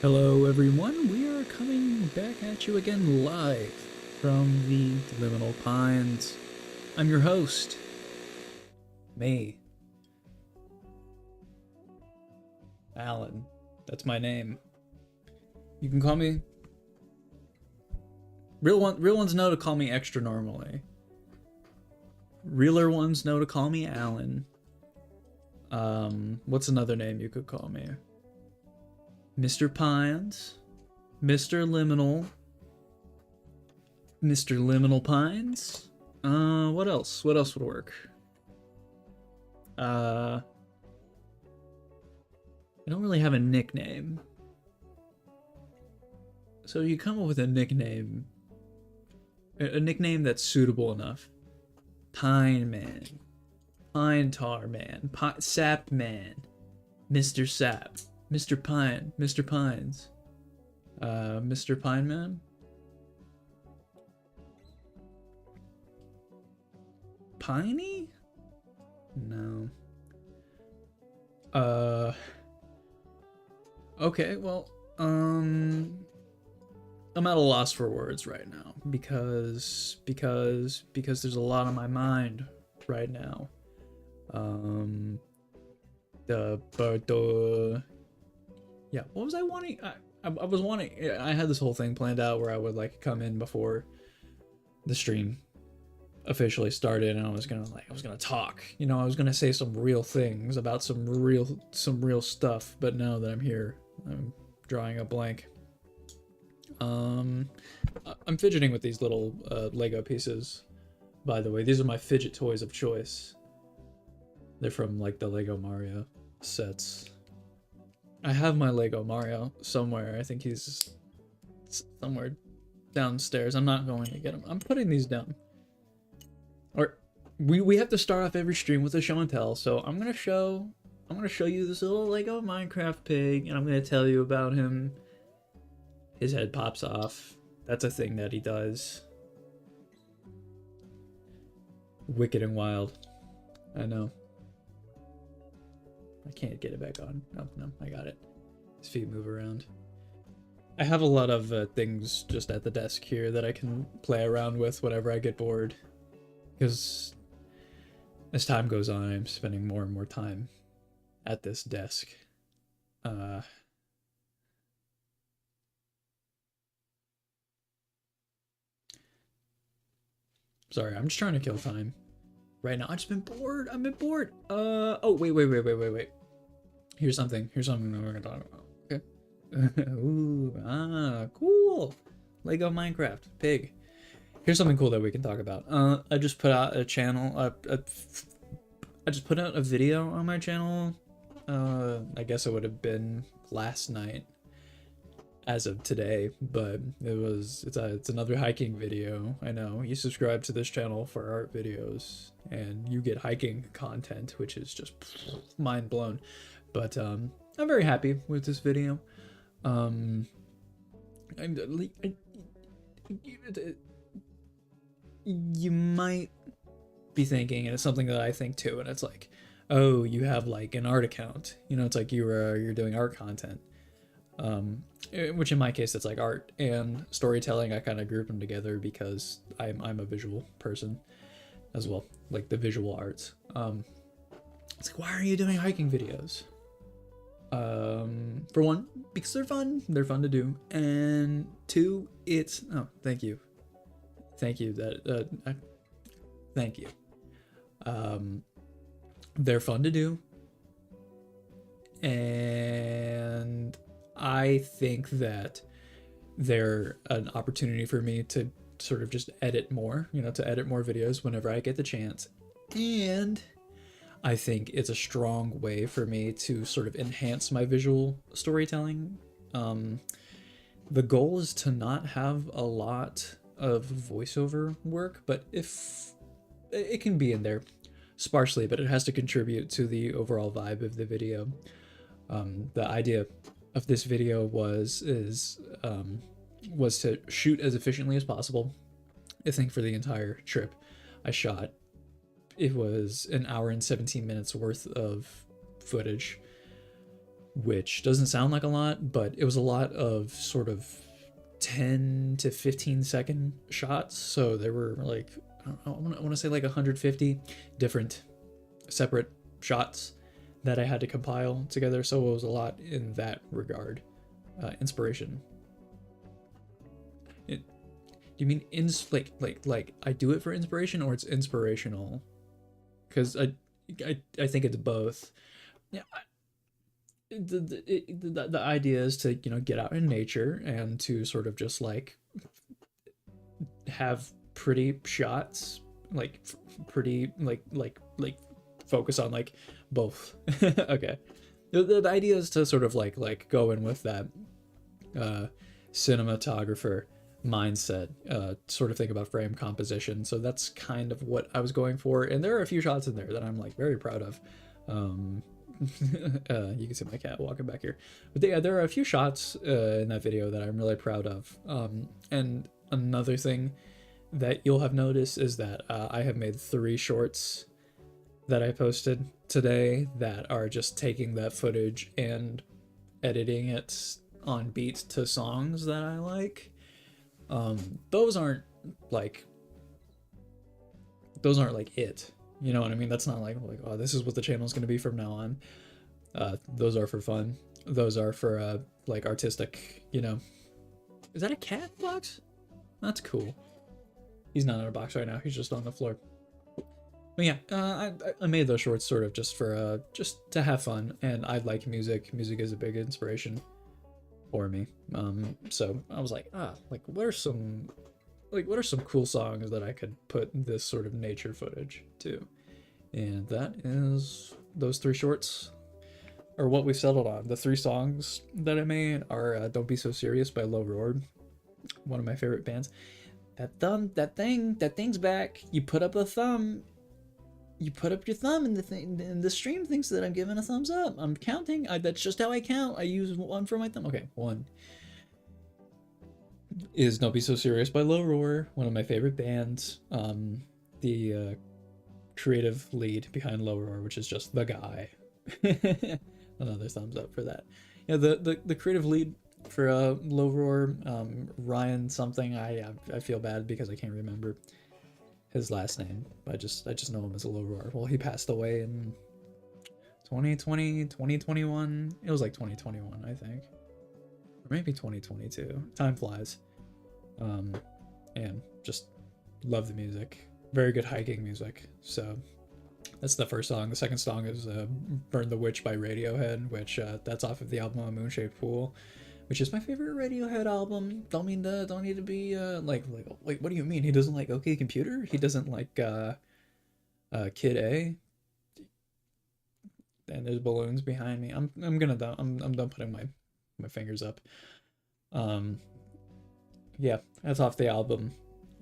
Hello everyone, we are coming back at you again live from the Liminal Pines. I'm your host, me, Alan. That's my name. You can call me... Real ones know to call me extra normally. Realer ones know to call me Alan. What's another name you could call me? Mr. Pines, Mr. Liminal, Mr. Liminal Pines. What else? What else would work? I don't really have a nickname. So you come up with a nickname that's suitable enough. Pine Man, Pine Tar Man, Sap Man, Mr. Sap. Mr. Pine, Mr. Pines, Mr. Pine Man? Piney? No. Okay, well, I'm at a loss for words right now because there's a lot on my mind right now. Yeah, what was I wanting? I was wanting... I had this whole thing planned out where I would like come in before the stream officially started, and I was gonna talk. You know, I was gonna say some real things about some real stuff. But now that I'm here, I'm drawing a blank. I'm fidgeting with these little Lego pieces. By the way, these are my fidget toys of choice. They're from like the Lego Mario sets. I have my Lego Mario somewhere. I think he's somewhere downstairs. I'm not going to get him. I'm putting these down. Or we have to start off every stream with a show and tell. So I'm gonna show you this little Lego Minecraft pig, and I'm gonna tell you about him. His head pops off. That's a thing that he does. Wicked and wild. I know. I can't get it back on. No, I got it. His feet move around. I have a lot of things just at the desk here that I can play around with whenever I get bored. Because as time goes on, I'm spending more and more time at this desk. Sorry, I'm just trying to kill time. Right now, I've just been bored. I've been bored. Oh, wait. Here's something that we're gonna talk about. Okay. Ooh, cool. Lego Minecraft pig. Here's something cool that we can talk about. I just put out a channel. I just put out a video on my channel. I guess it would have been last night, as of today, but it's another hiking video. I know you subscribe to this channel for art videos and you get hiking content, which is just mind blown. But I'm very happy with this video. You might be thinking, and it's something that I think too, and it's like, oh, you have like an art account, you know, it's like you're doing art content, which in my case it's like art and storytelling. I kind of group them together because I'm a visual person as well, like the visual arts. It's like, why are you doing hiking videos? For one, because they're fun to do, and two, it's... oh, thank you thank you. They're fun to do, and I think that they're an opportunity for me to sort of just edit more, you know, to edit more videos whenever I get the chance. And I think it's a strong way for me to sort of enhance my visual storytelling. The goal is to not have a lot of voiceover work, but if it can be in there sparsely, but it has to contribute to the overall vibe of the video. The idea of this video was to shoot as efficiently as possible. I think for the entire trip I shot, it was an hour and 17 minutes worth of footage. which doesn't sound like a lot, but it was a lot of sort of 10 to 15-second shots. So there were like, I want to say like 150 different separate shots that I had to compile together. So it was a lot in that regard. Inspiration. Do you mean like I do it for inspiration, or it's inspirational? Because I think it's both. Yeah. The idea is to, you know, get out in nature and to sort of just like have pretty shots, like pretty like focus on like both. Okay. The idea is to sort of like go in with that cinematographer mindset, sort of think about frame composition. So that's kind of what I was going for, and there are a few shots in there that I'm like very proud of. You can see my cat walking back here, but yeah, there are a few shots in that video that I'm really proud of. And another thing that you'll have noticed is that I have made 3 shorts that I posted today that are just taking that footage and editing it on beats to songs that I like. Those aren't like it. You know what I mean? That's not like, oh, this is what the channel is going to be from now on. Those are for fun. Those are for like artistic, you know. Is that a cat box? That's cool. He's not in a box right now. He's just on the floor. But yeah, I made those shorts sort of just for just to have fun, and I like music. Music is a big inspiration for me. So I was like, like what are some cool songs that I could put this sort of nature footage to? And that is those 3 shorts are what we settled on. The 3 songs that I made are Don't Be So Serious by Low Roar, one of my favorite bands. That thing's back. You put up a thumb. You put up your thumb, and the stream thinks that I'm giving a thumbs up. I'm counting. That's just how I count. I use 1 for my thumb. Okay, 1 is Don't Be So Serious by Low Roar, one of my favorite bands. The creative lead behind Low Roar, which is just the guy. Another thumbs up for that. Yeah, the creative lead for Low Roar, Ryan something. I feel bad because I can't remember his last name. I just know him as a Low Roar. Well, he passed away in 2020, 2021. It was like 2021, I think. Or maybe 2022. Time flies. And just love the music. Very good hiking music. So that's the first song. The second song is Burn the Witch by Radiohead, which that's off of the album A Moon-Shaped Pool, which is my favorite Radiohead album. Don't need to be like wait, what do you mean? He doesn't like OK Computer? He doesn't like Kid A? And there's balloons behind me. I'm done putting my fingers up. Yeah, that's off the album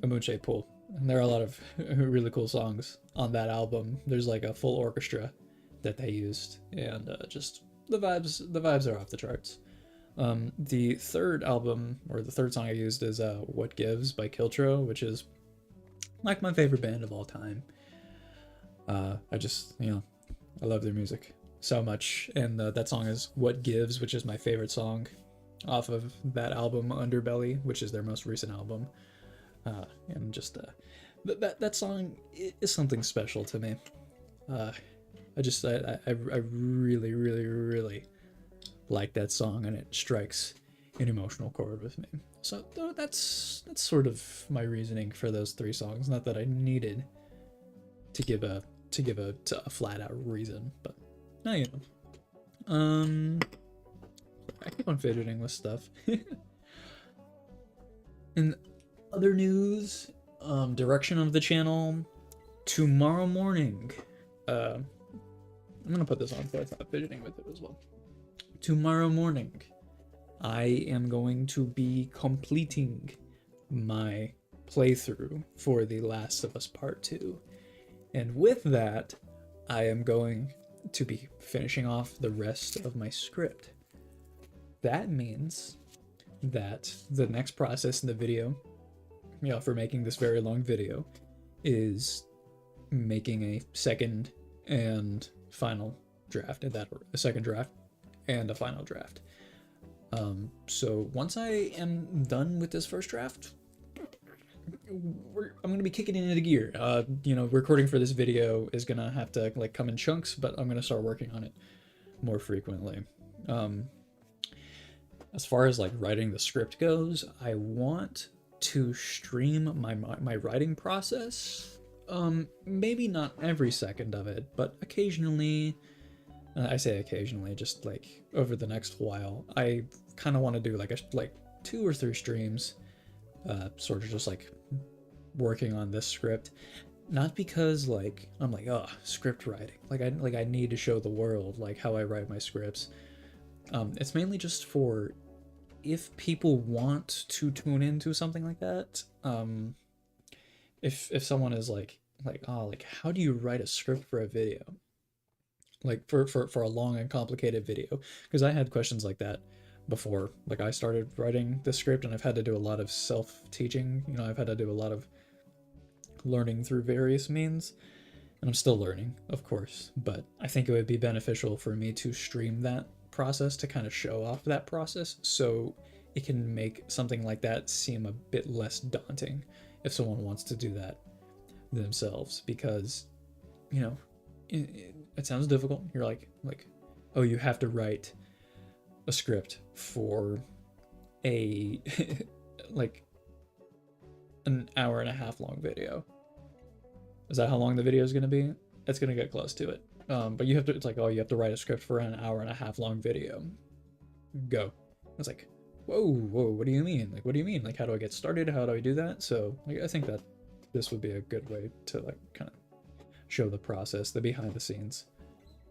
A Moon-Shaped Pool. And there are a lot of really cool songs on that album. There's like a full orchestra that they used, and just the vibes are off the charts. The third album, or the third song I used, is What Gives by Kiltro, which is like my favorite band of all time. I just, you know, I love their music so much, and that song is What Gives, which is my favorite song off of that album, Underbelly, which is their most recent album. And just that song is something special to me. I really like that song, and it strikes an emotional chord with me. So that's sort of my reasoning for those 3 songs. Not that I needed to give a flat out reason, but now you know. I keep on fidgeting with stuff. In other news, direction of the channel, tomorrow morning, I'm gonna put this on so I stop fidgeting with it as well. Tomorrow morning, I am going to be completing my playthrough for The Last of Us Part 2. And with that, I am going to be finishing off the rest of my script. That means that the next process in the video, you know, for making this very long video, is making a second and final draft, and that a second draft and a final draft. So once I am done with this first draft, I'm gonna be kicking it into gear. You know, recording for this video is gonna have to like come in chunks, but I'm gonna start working on it more frequently. As far as like writing the script goes, I want to stream my writing process. Maybe not every second of it, but occasionally. I say occasionally, just like over the next while. I kind of want to do like 2 or 3 streams, sort of just like working on this script. Not because like I'm like, oh, script writing. Like I need to show the world like how I write my scripts. It's mainly just for if people want to tune into something like that. If someone is like oh, like how do you write a script for a video? Like for a long and complicated video, because I had questions like that before like I started writing the script, and I've had to do a lot of self-teaching. You know, I've had to do a lot of learning through various means, and I'm still learning, of course, but I think it would be beneficial for me to stream that process to kind of show off that process, so it can make something like that seem a bit less daunting if someone wants to do that themselves. Because, you know, it sounds difficult. You're like, oh, you have to write a script for a like an hour and a half long video. Is that how long the video is going to be? It's going to get close to it. But you have to, it's like, oh, you have to write a script for an hour and a half long video. Go. It's like, whoa, what do you mean? Like, what do you mean? Like, how do I get started? How do I do that? So like, I think that this would be a good way to like kind of show the process, the behind the scenes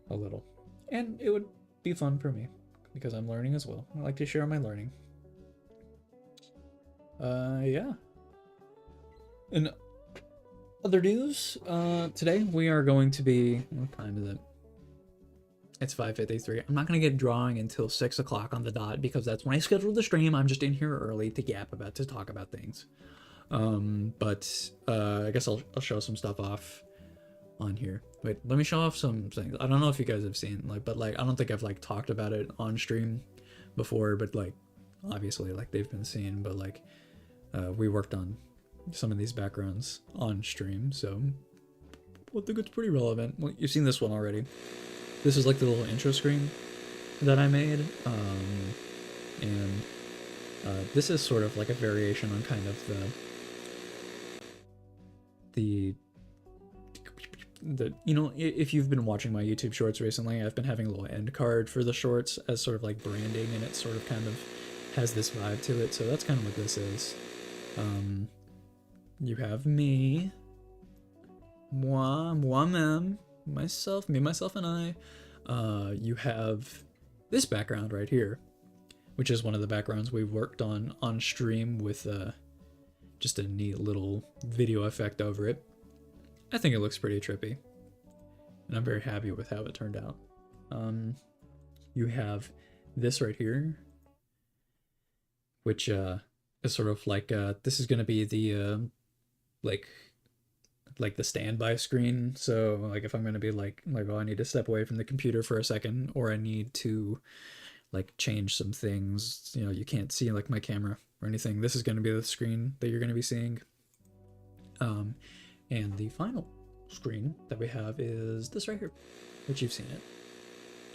a little. And it would be fun for me because I'm learning as well. I like to share my learning. Yeah. And other news, today we are going to be, what time is it? It's 5:53. I'm not going to get drawing until 6 o'clock on the dot because that's when I scheduled the stream. I'm just in here early to to talk about things. But I guess I'll show some stuff off on here. Wait, let me show off some things. I don't know if you guys have seen, like, but like, I don't think I've like talked about it on stream before, but like, obviously like they've been seen, but like, we worked on some of these backgrounds on stream, so I think it's pretty relevant. Well, you've seen this one already. This is like the little intro screen that I made, and this is sort of like a variation on kind of the you know, if you've been watching my YouTube shorts recently, I've been having a little end card for the shorts as sort of like branding, and it sort of kind of has this vibe to it, so that's kind of what this is. You have me, moi-même, myself, me, myself, and I. You have this background right here, which is one of the backgrounds we worked on stream with just a neat little video effect over it. I think it looks pretty trippy, and I'm very happy with how it turned out. You have this right here, which is sort of like this is gonna be the like the standby screen. So like if I'm gonna be like oh, I need to step away from the computer for a second, or I need to like change some things, you know, you can't see like my camera or anything, this is gonna be the screen that you're gonna be seeing. And the final screen that we have is this right here, which you've seen it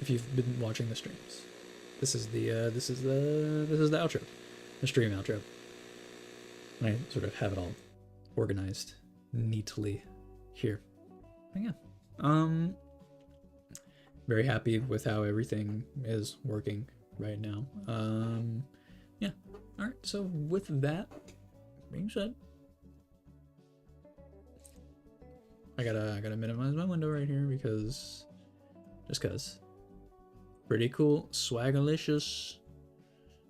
if you've been watching the streams. This is the outro, the stream outro. And I sort of have it all organized neatly here. But yeah, very happy with how everything is working right now. Yeah. All right. So with that being said, I gotta minimize my window right here because pretty cool, swagalicious,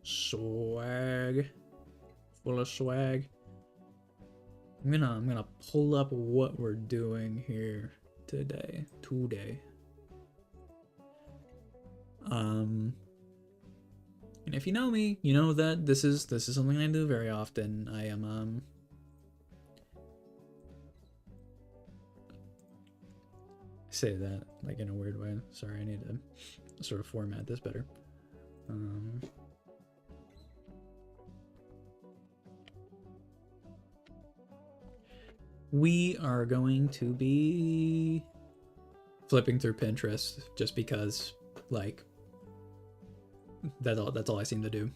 swag, full of swag. I'm gonna pull up what we're doing here today. And if you know me, you know that this is something I do very often. I am I say that like in a weird way. Sorry, I need to sort of format this better. We are going to be flipping through Pinterest just because, like, that's all I seem to do.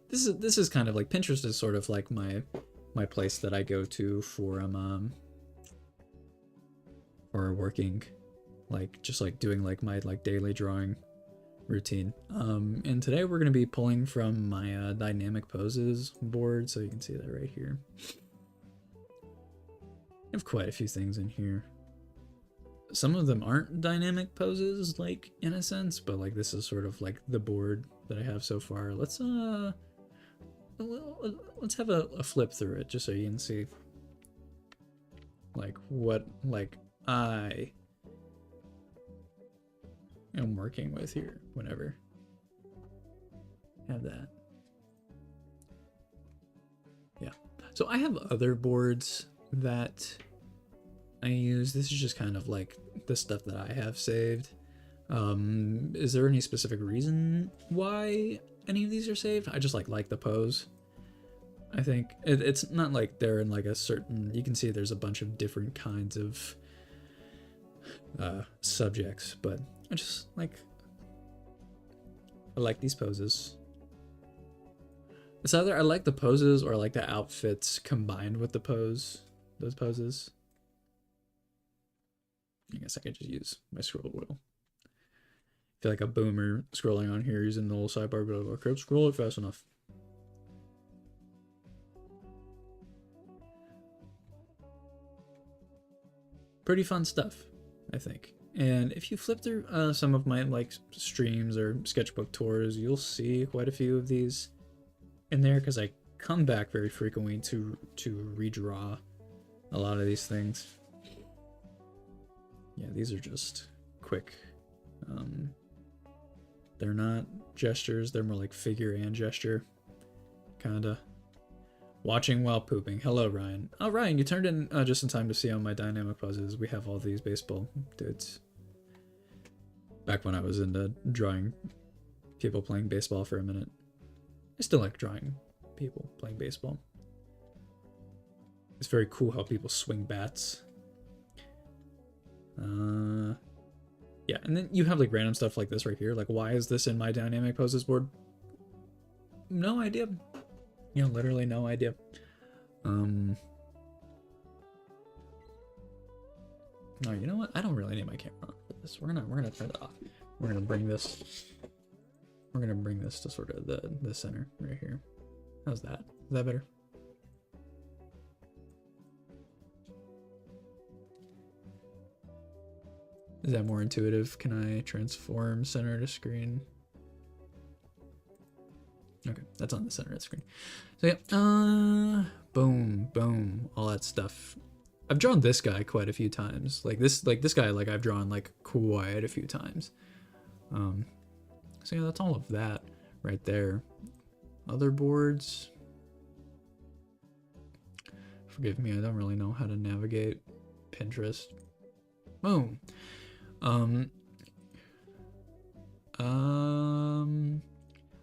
This is kind of like, Pinterest is sort of like my place that I go to for working, like just like doing like my like daily drawing routine. And today we're gonna be pulling from my dynamic poses board, so you can see that right here. I have quite a few things in here. Some of them aren't dynamic poses, like, in a sense, but like this is sort of like the board that I have so far. Let's have a flip through it just so you can see like what like I am working with here whenever I have that. Yeah. So I have other boards that I use. This is just kind of like the stuff that I have saved. Is there any specific reason why any of these are saved? I just like the pose. I think it's not like they're in like a certain, you can see there's a bunch of different kinds of subjects, but I just like, I like these poses. It's either I like the poses or I like the outfits combined with those poses. I guess I could just use my scroll wheel. I feel like a boomer scrolling on here using the little sidebar, but I can't scroll it fast enough. Pretty fun stuff, I think. And if you flip through some of my like streams or sketchbook tours, you'll see quite a few of these in there because I come back very frequently to redraw a lot of these things. Yeah, these are just quick. They're not gestures, they're more like figure and gesture, kinda. Watching while pooping. Hello, Ryan. Oh, Ryan, you turned in just in time to see on my dynamic poses. We have all these baseball dudes. Back when I was into drawing people playing baseball for a minute. I still like drawing people playing baseball. It's very cool how people swing bats. Yeah, and then you have like random stuff like this right here. Like, why is this in my dynamic poses board? No idea. You know, literally no idea. No, you know what? I don't really need my camera on for this. We're gonna turn it off. We're gonna bring this to sort of the center right here. How's that? Is that better? Is that more intuitive? Can I transform center to screen? Okay, that's on the center of the screen. So yeah, boom, boom, all that stuff. I've drawn this guy quite a few times. Like this guy, like I've drawn like quite a few times. So yeah, that's all of that right there. Other boards. Forgive me, I don't really know how to navigate Pinterest. Boom.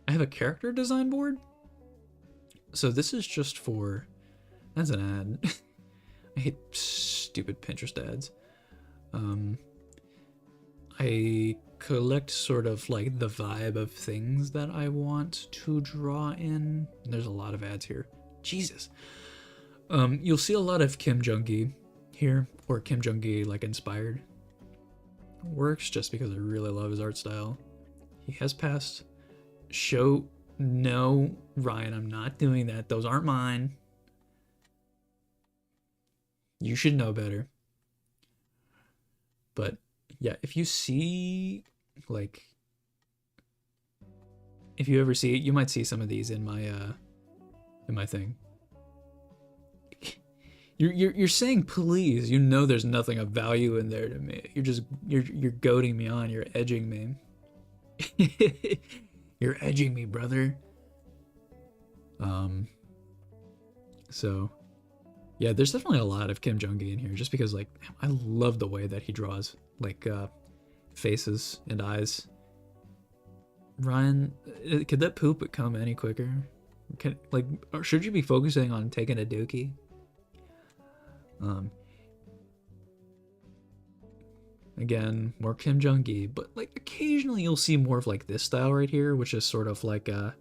I have a character design board. So this is just for, that's an ad. I hate stupid Pinterest ads. I collect sort of like the vibe of things that I want to draw in. There's a lot of ads here. Jesus. You'll see a lot of Kim Jung-gi here, or Kim Jung-gi like inspired works, just because I really love his art style. He has passed. No, Ryan, I'm not doing that. Those aren't mine. You should know better. But yeah, if you see, like, if you ever see it, you might see some of these in my thing. You're saying please. You know there's nothing of value in there to me. You're goading me on. You're edging me. You're edging me, brother. So yeah, there's definitely a lot of Kim Jung-gi in here, just because like I love the way that he draws. Like if faces and eyes. Ryan, could that poop come any quicker? Like, or should you be focusing on taking a dookie? Again, more Kim Jong-gi, but like occasionally you'll see more of like this style right here, which is sort of like a,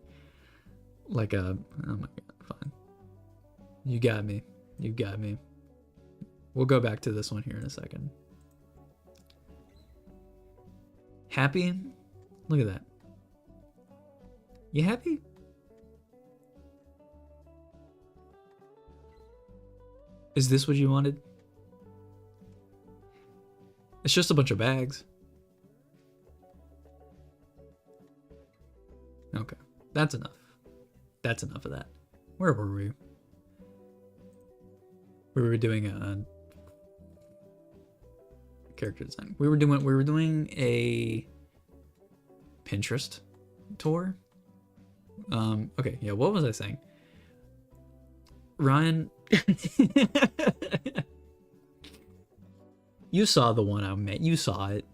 oh my god, fine. You got me. You got me. We'll go back to this one here in a second. Happy? Look at that. You happy? Is this what you wanted? It's just a bunch of bags. Okay, that's enough. That's enough of that. Where were we? We were doing a character design. We were doing a Pinterest tour. Okay, yeah, what was I saying? Ryan, you saw the one I made. You saw it.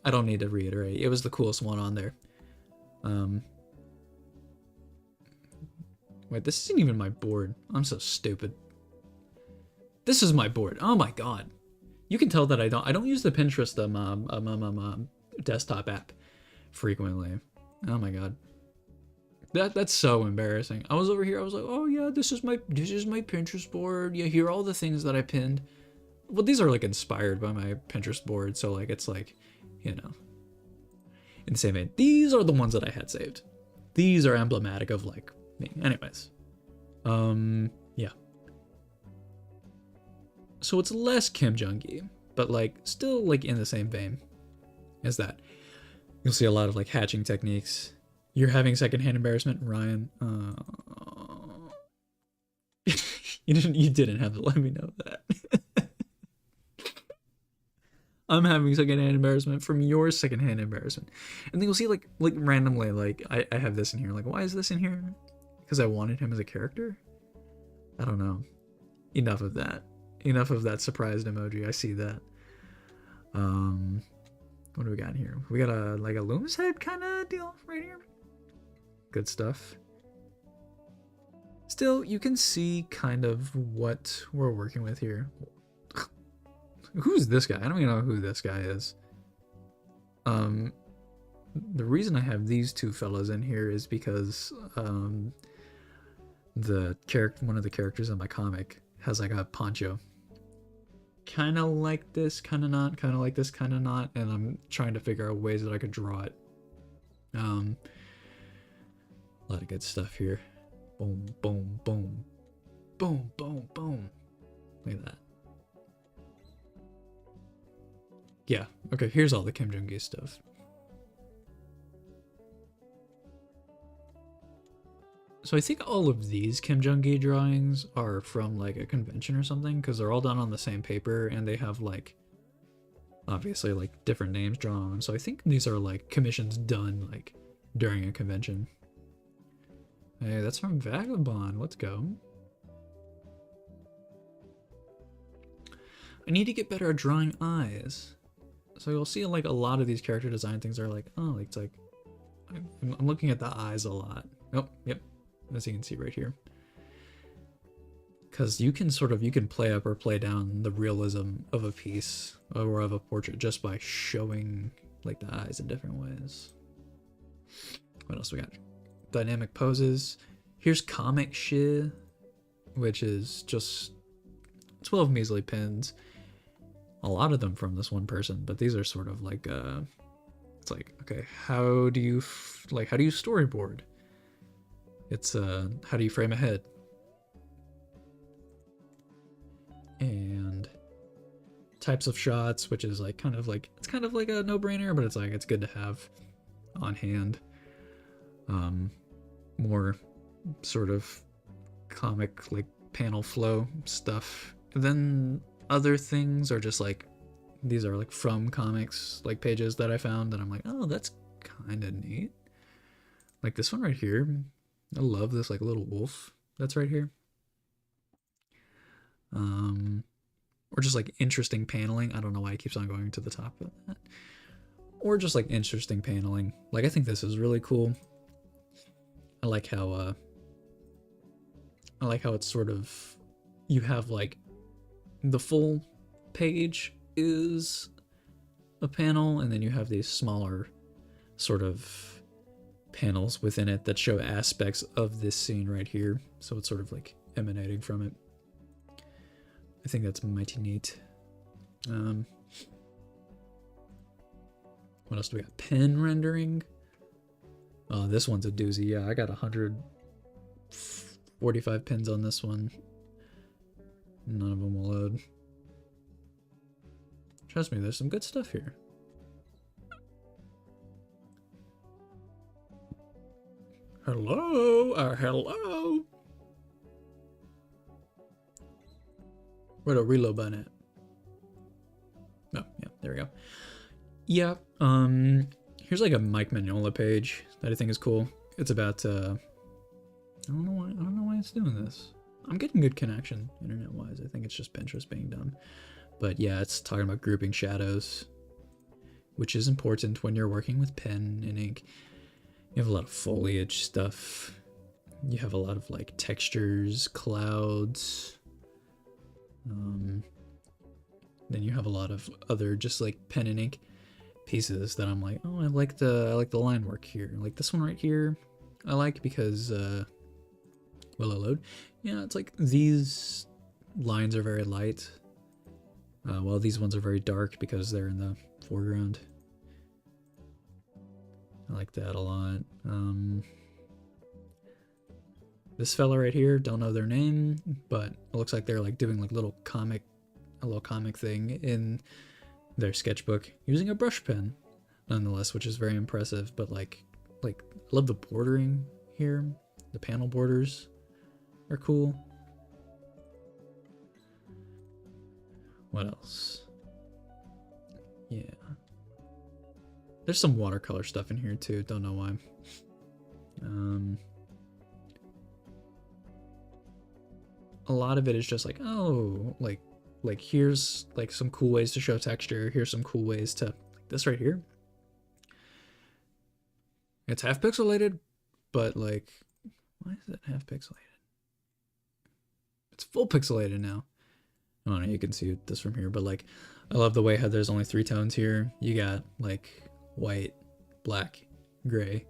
I don't need to reiterate. It was the coolest one on there. Wait, this isn't even my board. I'm so stupid. This is my board. Oh my god. You can tell that I don't use the Pinterest desktop app frequently. Oh my god. That's so embarrassing. I was over here, I was like, oh yeah, this is my Pinterest board. Yeah, here are all the things that I pinned. Well, these are like inspired by my Pinterest board, so like it's like, you know, in the same vein. These are the ones that I had saved. These are emblematic of like me. Anyways. Yeah. So it's less Kim Jong-gi, but like still like in the same vein as that. You'll see a lot of like hatching techniques. You're having secondhand embarrassment, Ryan. You didn't have to let me know that. I'm having secondhand embarrassment from your secondhand embarrassment. And then you'll see like randomly, like I have this in here. Like, why is this in here? Because I wanted him as a character? I don't know. Enough of that. Enough of that surprised emoji. I see that. What do we got in here? We got a like a Loomis head kind of deal right here. Good stuff. Still, you can see kind of what we're working with here. Who's this guy? I don't even know who this guy is. The reason I have these two fellas in here is because one of the characters in my comic has like a poncho. Kind of like this, kind of not, kind of like this, kind of not, and I'm trying to figure out ways that I could draw it. A lot of good stuff here. Boom, boom, boom. Boom, boom, boom. Look at that. Yeah, okay, here's all the Kim Jong-gi stuff. So I think all of these Kim Jong-gi drawings are from like a convention or something, because they're all done on the same paper and they have like, obviously like different names drawn on them. So I think these are like commissions done like during a convention. Hey, that's from Vagabond. Let's go. I need to get better at drawing eyes. So you'll see like a lot of these character design things are like, oh, it's like, I'm looking at the eyes a lot. Oh, yep. As you can see right here. Because you can play up or play down the realism of a piece or of a portrait just by showing like the eyes in different ways. What else we got? Dynamic poses. Here's comic shit, which is just 12 measly pins. A lot of them from this one person, but these are sort of like it's like, okay, how do you storyboard? It's how do you frame a head? And types of shots, which is like it's kind of like a no-brainer, but it's like it's good to have on hand. More sort of comic like panel flow stuff. And then other things are just like, these are like from comics like pages that I found that I'm like, oh, that's kind of neat. Like this one right here. I love this like little wolf that's right here. Or just like interesting paneling. I don't know why it keeps on going to the top of that. or just like interesting paneling. Like I think this is really cool. I like how it's sort of, you have like the full page is a panel, and then you have these smaller sort of panels within it that show aspects of this scene right here. So it's sort of like emanating from it. I think that's mighty neat. What else do we got? Pen rendering. Oh, this one's a doozy. Yeah, I got 145 pins on this one. None of them will load. Trust me, there's some good stuff here. Hello? Hello? Where'd a reload button at? Oh, yeah, there we go. Yeah, here's like a Mike Mignola page that I think is cool. It's about, I don't know why it's doing this. I'm getting good connection, internet-wise. I think it's just Pinterest being dumb. But yeah, it's talking about grouping shadows, which is important when you're working with pen and ink. You have a lot of foliage stuff. You have a lot of like textures, clouds. Then you have a lot of other just like pen and ink pieces that I'm like, oh, I like the line work here. Like this one right here, I like because will it load? Yeah, it's like these lines are very light, while these ones are very dark because they're in the foreground. I like that a lot. This fella right here, don't know their name, but it looks like they're like doing like a little comic thing in their sketchbook using a brush pen, nonetheless, which is very impressive. But like I love the bordering here. The panel borders are cool. What else? Yeah. There's some watercolor stuff in here too, don't know why. A lot of it is just like, oh, like here's like some cool ways to show texture. Here's some cool ways to, like this right here. It's half pixelated, but like, why is it half pixelated? It's full pixelated now. I don't know, you can see this from here, but like, I love the way how there's only 3 tones here. You got like white, black, gray.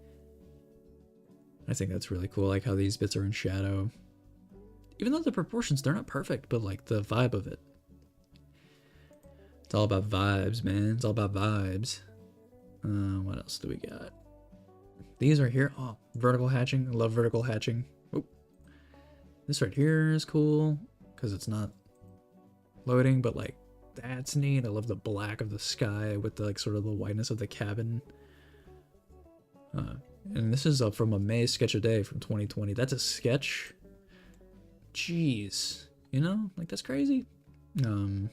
I think that's really cool, like how these bits are in shadow. Even though the proportions, they're not perfect, but like the vibe of it. It's all about vibes, man. It's all about vibes. What else do we got? These right here. Oh, vertical hatching. I love vertical hatching. Oh, this right here is cool because it's not loading, but like that's neat. I love the black of the sky with the like sort of the whiteness of the cabin. And this is from a May sketch a day from 2020. That's a sketch. Jeez, you know, like that's crazy. Yeah,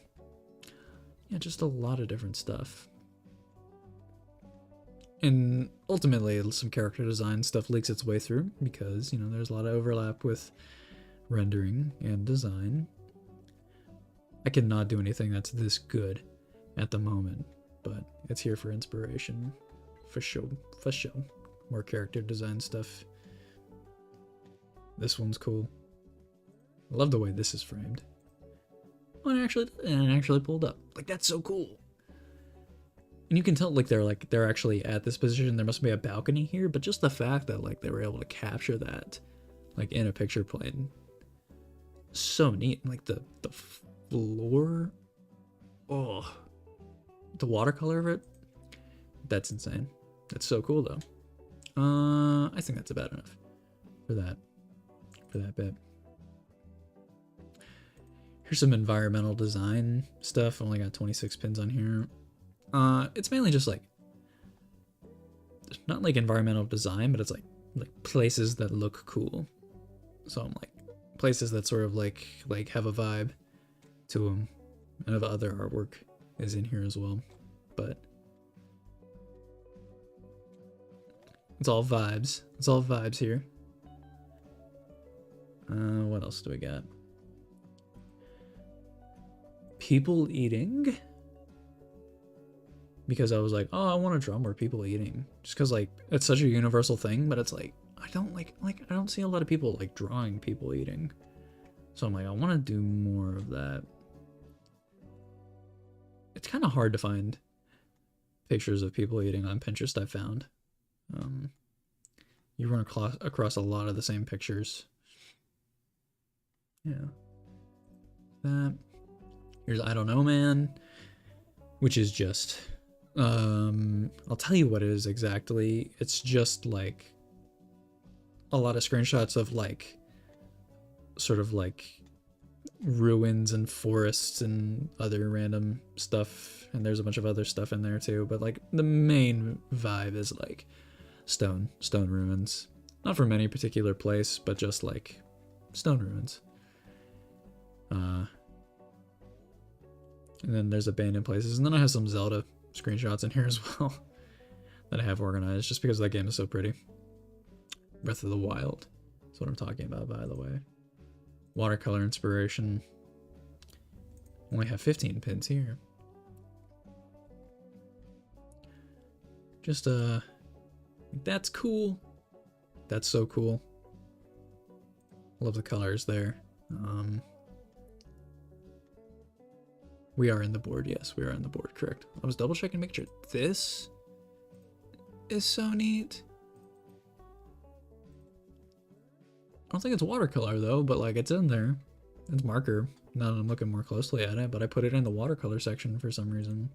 just a lot of different stuff. And ultimately, some character design stuff leaks its way through because, you know, there's a lot of overlap with rendering and design. I cannot do anything that's this good at the moment, but it's here for inspiration. For sure, for sure. More character design stuff. This one's cool. I love the way this is framed. Oh, and it actually pulled up. Like, that's so cool. And you can tell like they're actually at this position. There must be a balcony here, but just the fact that like they were able to capture that like in a picture plane. So neat. Like the floor. Oh. The watercolor of it. That's insane. That's so cool though. I think that's about enough for that bit. Here's some environmental design stuff. Only got 26 pins on here. It's mainly just like, not like environmental design, but it's like places that look cool. So I'm like places that sort of like have a vibe to them. And the other artwork is in here as well, but it's all vibes. It's all vibes here. What else do we got? People eating because I was like, oh, I want to draw more people eating, just because like it's such a universal thing. But it's like I don't like I don't see a lot of people like drawing people eating, so I'm like I want to do more of that. It's kind of hard to find pictures of people eating on Pinterest. I found you run across a lot of the same pictures. Yeah. That. Here's I Don't Know Man, which is just I'll tell you what it is exactly. It's just like a lot of screenshots of like sort of like ruins and forests and other random stuff, and there's a bunch of other stuff in there too, but like the main vibe is like stone ruins, not from any particular place, but just like stone ruins. And then there's abandoned places, and then I have some Zelda screenshots in here as well that I have organized just because that game is so pretty. Breath of the Wild. That's what I'm talking about, by the way. Watercolor inspiration. Only have 15 pins here. Just that's cool. That's so cool. Love the colors there. We are in the board. Yes, we are in the board. Correct. I was double checking to make sure. This is so neat. I don't think it's watercolor though, but like it's in there. It's marker. Now that I'm looking more closely at it, but I put it in the watercolor section for some reason.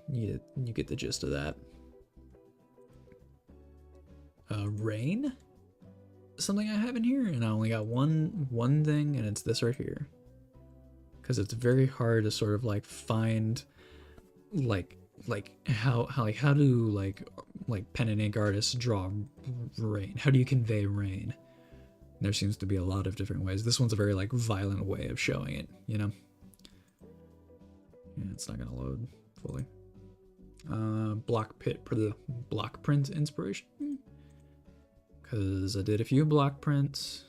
You get the gist of that. Rain? Something I have in here, and I only got one thing, and it's this right here. Because it's very hard to sort of like find like how do like pen and ink artists draw rain? How do you convey rain? There seems to be a lot of different ways. This one's a very like violent way of showing it, you know? Yeah, it's not gonna load fully. Block print inspiration. Because I did a few block prints,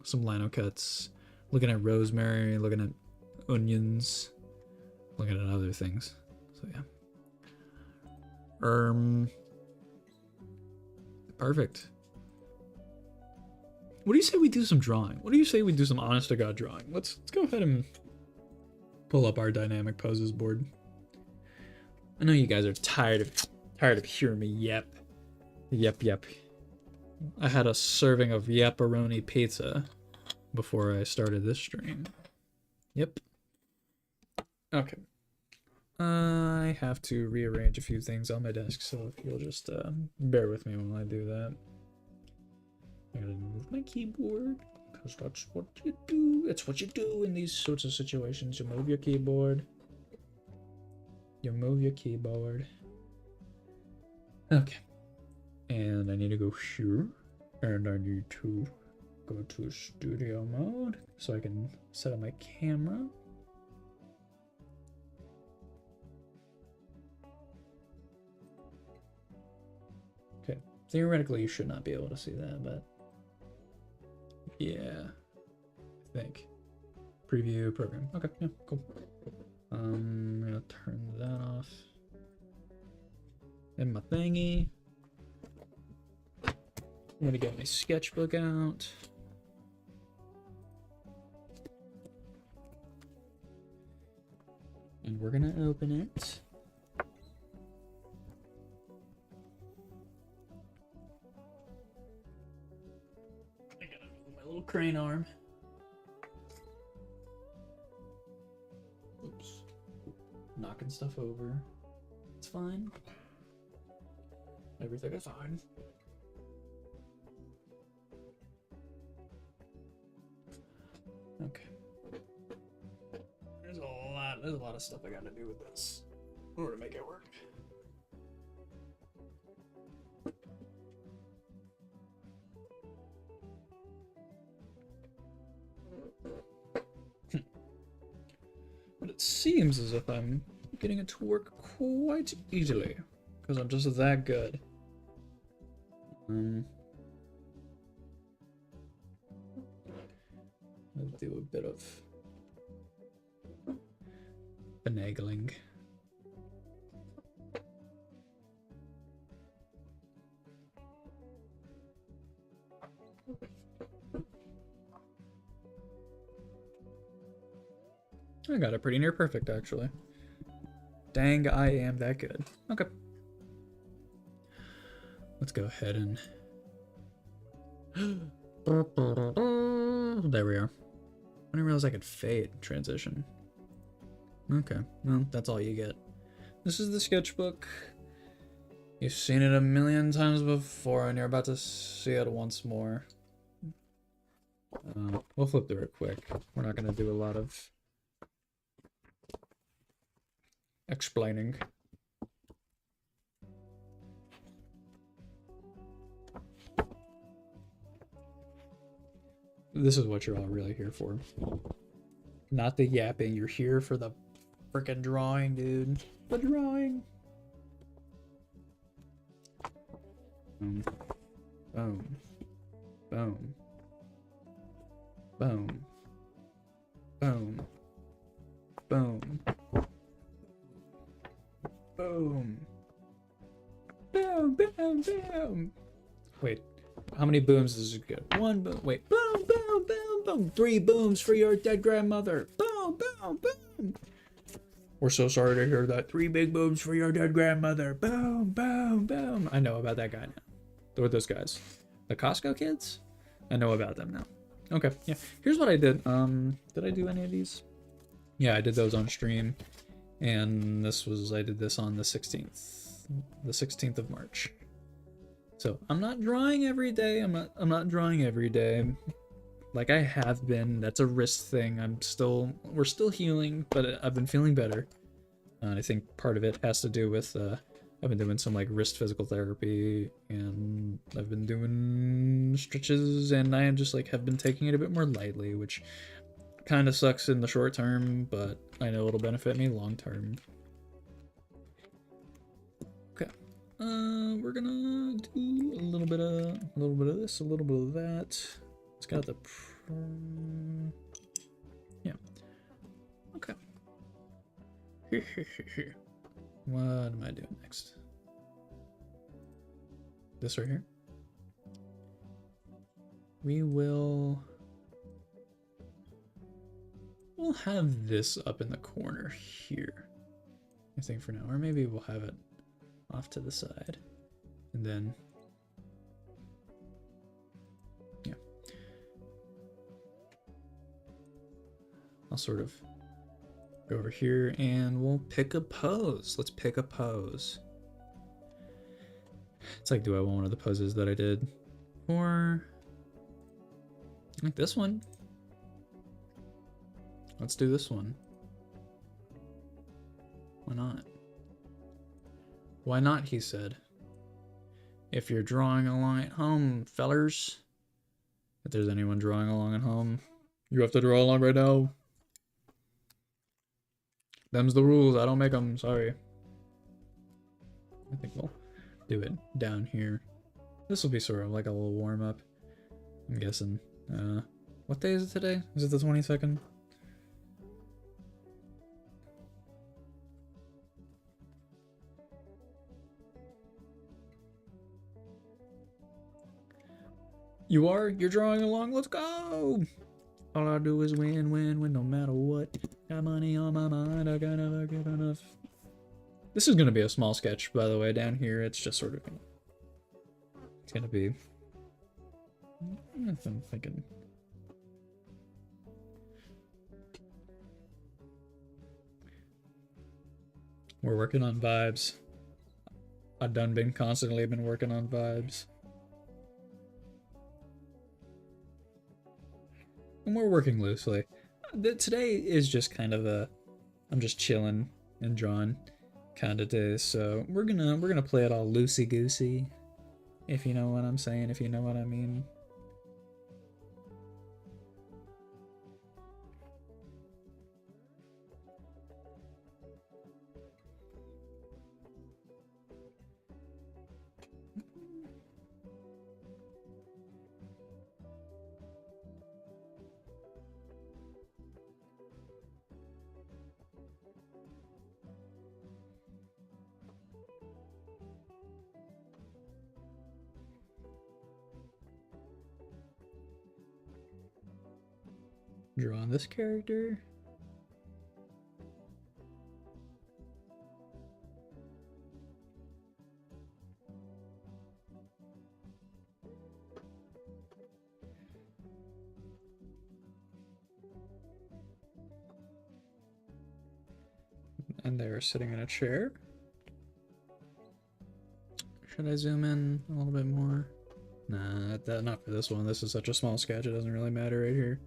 some lino cuts, looking at rosemary, looking at onions, looking at other things. So yeah. Perfect. What do you say we do some drawing? What do you say we do some honest to God drawing? Let's go ahead and pull up our dynamic poses board. I know you guys are tired of hearing me yep. Yep. I had a serving of Yapperoni pizza before I started this stream. Yep. Okay. I have to rearrange a few things on my desk, so if you'll just bear with me while I do that. I gotta move my keyboard, because that's what you do. It's what you do in these sorts of situations. You move your keyboard. You move your keyboard. Okay. And I need to go here, and I need to go to studio mode so I can set up my camera. Okay, theoretically you should not be able to see that, but yeah, I think. Preview program. Okay, yeah, cool. I'm gonna turn that off. And my thingy. I'm gonna get my sketchbook out. And we're gonna open it. I gotta move my little crane arm. Oops. Knocking stuff over. It's fine. Everything is fine. Okay. There's a lot of stuff I gotta do with this in order to make it work. But it seems as if I'm getting it to work quite easily, because I'm just that good. Let's do a bit of Finagling. I got it pretty near perfect, actually. Dang, I am that good. Okay. Let's go ahead and... There we are. I didn't realize I could fade transition. Okay, well, that's all you get. This is the sketchbook. You've seen it a million times before, and you're about to see it once more. We'll flip through it quick. We're not going to do a lot of explaining. This is what you're all really here for. Not the yapping. You're here for the freaking drawing, dude. The drawing. Boom. Boom. Boom. Boom. Boom. Boom. Boom. Boom, boom, boom. Wait, how many booms does it get? One boom. Wait, boom, boom, boom, boom. 3 booms for your dead grandmother. Boom, boom, boom. We're so sorry to hear that. 3 big booms for your dead grandmother. Boom, boom, boom. I know about that guy now. Who are those guys? The Costco kids? I know about them now. Okay, yeah. Here's what I did. Did I do any of these? Yeah, I did those on stream. And I did this on the 16th. The 16th of March. So I'm not drawing every day. I'm not drawing every day. Like I have been. That's a wrist thing. We're still healing, but I've been feeling better. And I think part of it has to do with I've been doing some like wrist physical therapy, and I've been doing stretches, and I just like have been taking it a bit more lightly, which kind of sucks in the short term, but I know it'll benefit me long term. Okay, we're gonna do a little bit of this, a little bit of that. It's got the yeah. Okay. What am I doing next? This right here. We'll have this up in the corner here, I think, for now. Or maybe we'll have it off to the side. And then, yeah. I'll sort of go over here and we'll pick a pose. Let's pick a pose. It's like, do I want one of the poses that I did? Or like this one. Let's do this one. Why not? Why not, he said. If you're drawing along at home, fellers. If there's anyone drawing along at home, you have to draw along right now. Them's the rules. I don't make them. Sorry. I think we'll do it down here. This will be sort of like a little warm up. I'm guessing. What day is it today? Is it the 22nd? You are? You're drawing along? Let's go! All I do is win, win, win, no matter what. Got money on my mind, I gotta never get enough. This is gonna be a small sketch, by the way, down here. It's just sort of gonna... It's gonna be... I'm thinking... We're working on vibes. I've constantly been working on vibes. And we're working loosely. Today is just kind of a, I'm just chilling and drawing kind of day. So we're gonna play it all loosey goosey, if you know what I'm saying, if you know what I mean. Draw on this character. And they're sitting in a chair. Should I zoom in a little bit more? Nah, not for this one. This is such a small sketch, it doesn't really matter right here.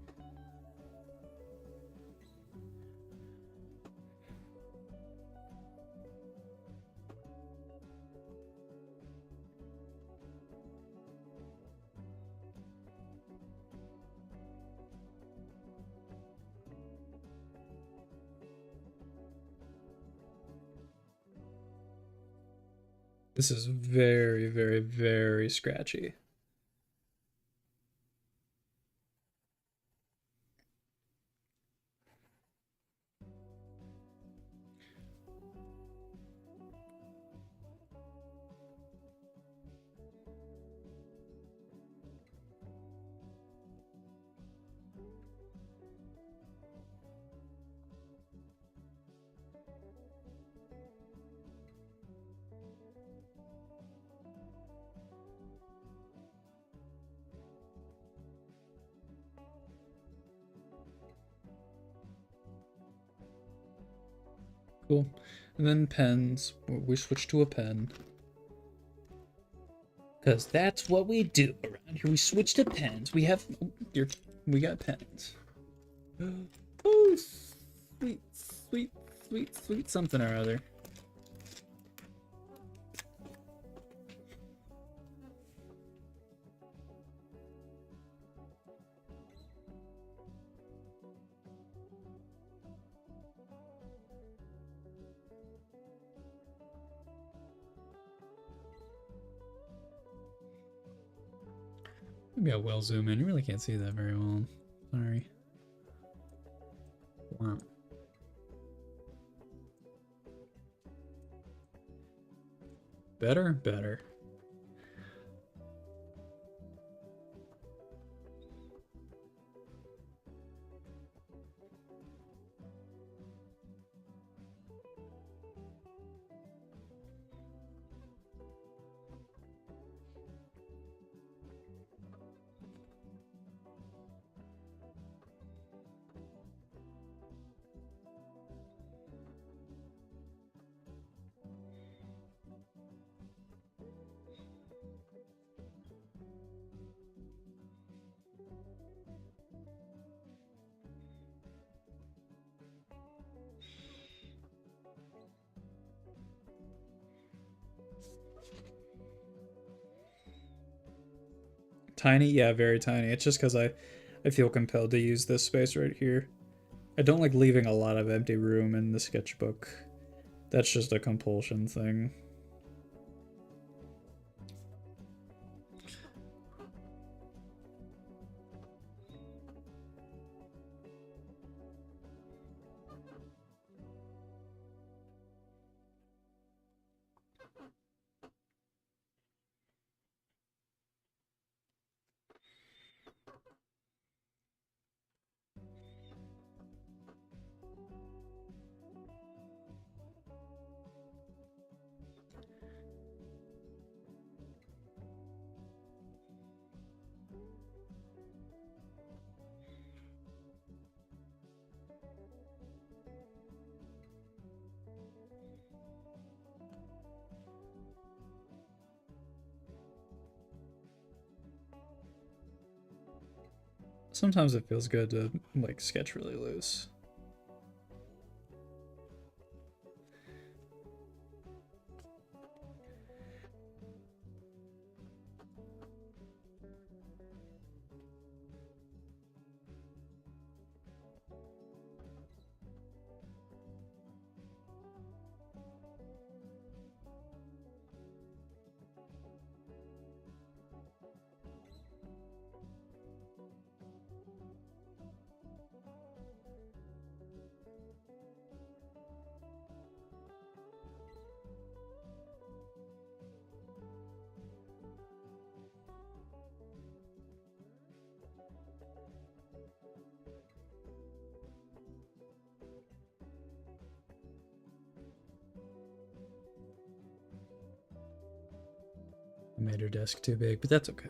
This is very, very, very scratchy. Cool. And then pens. We switch to a pen. Because that's what we do around here. We switch to pens. We have... we got pens. Oh, sweet, sweet, sweet, sweet something or other. Maybe I will zoom in. You really can't see that very well. Sorry. Wow. Better? Better. Tiny? Yeah, very tiny. It's just because I feel compelled to use this space right here. I don't like leaving a lot of empty room in the sketchbook. That's just a compulsion thing. Sometimes it feels good to like sketch really loose. I made her desk too big, but that's okay.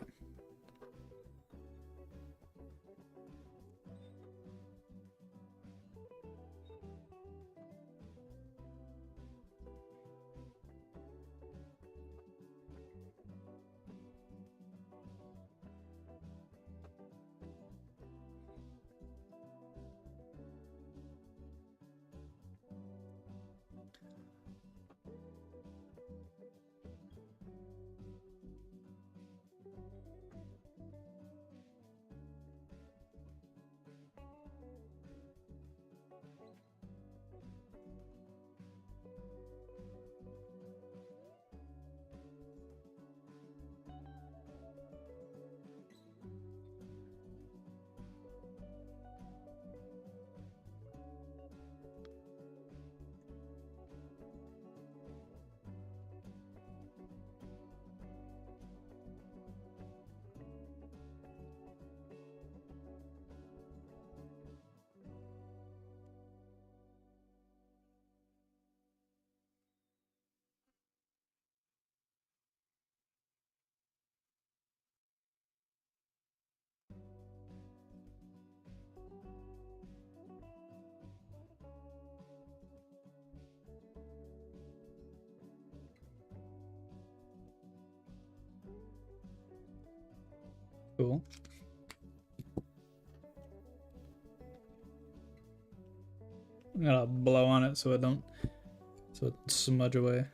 Cool. I'm gonna blow on it so it smudge away.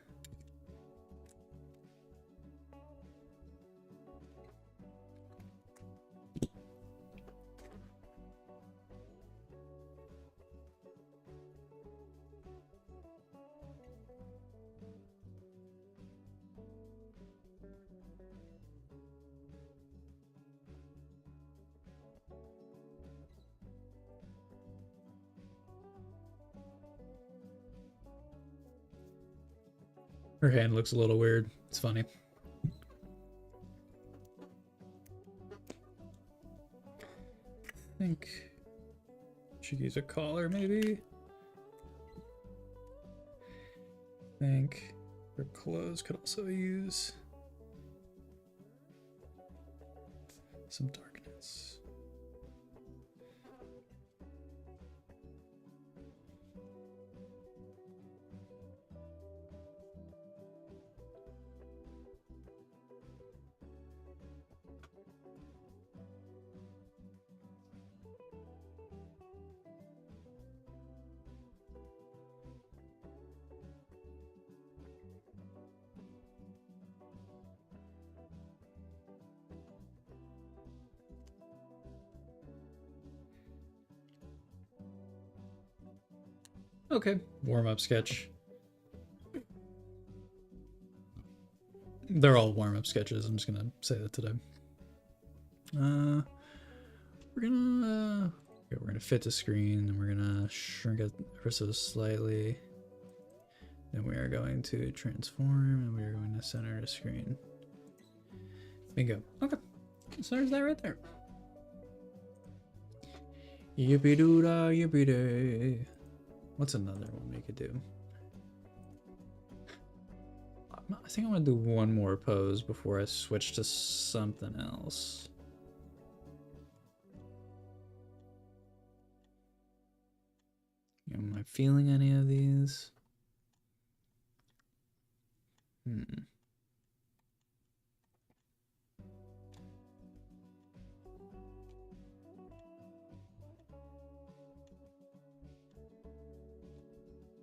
Her hand looks a little weird. It's funny. I think should use a collar maybe. I think her clothes could also use some darkness. Okay, warm-up sketch. They're all warm-up sketches. I'm just gonna say that today. We're gonna fit the screen, and we're gonna shrink it ever so slightly. Then we are going to transform, and we are going to center the screen. Bingo. Okay, so there's that right there. Yippee-doo-dah, yippee-day. What's another one we could do? I think I'm gonna do one more pose before I switch to something else. Am I feeling any of these?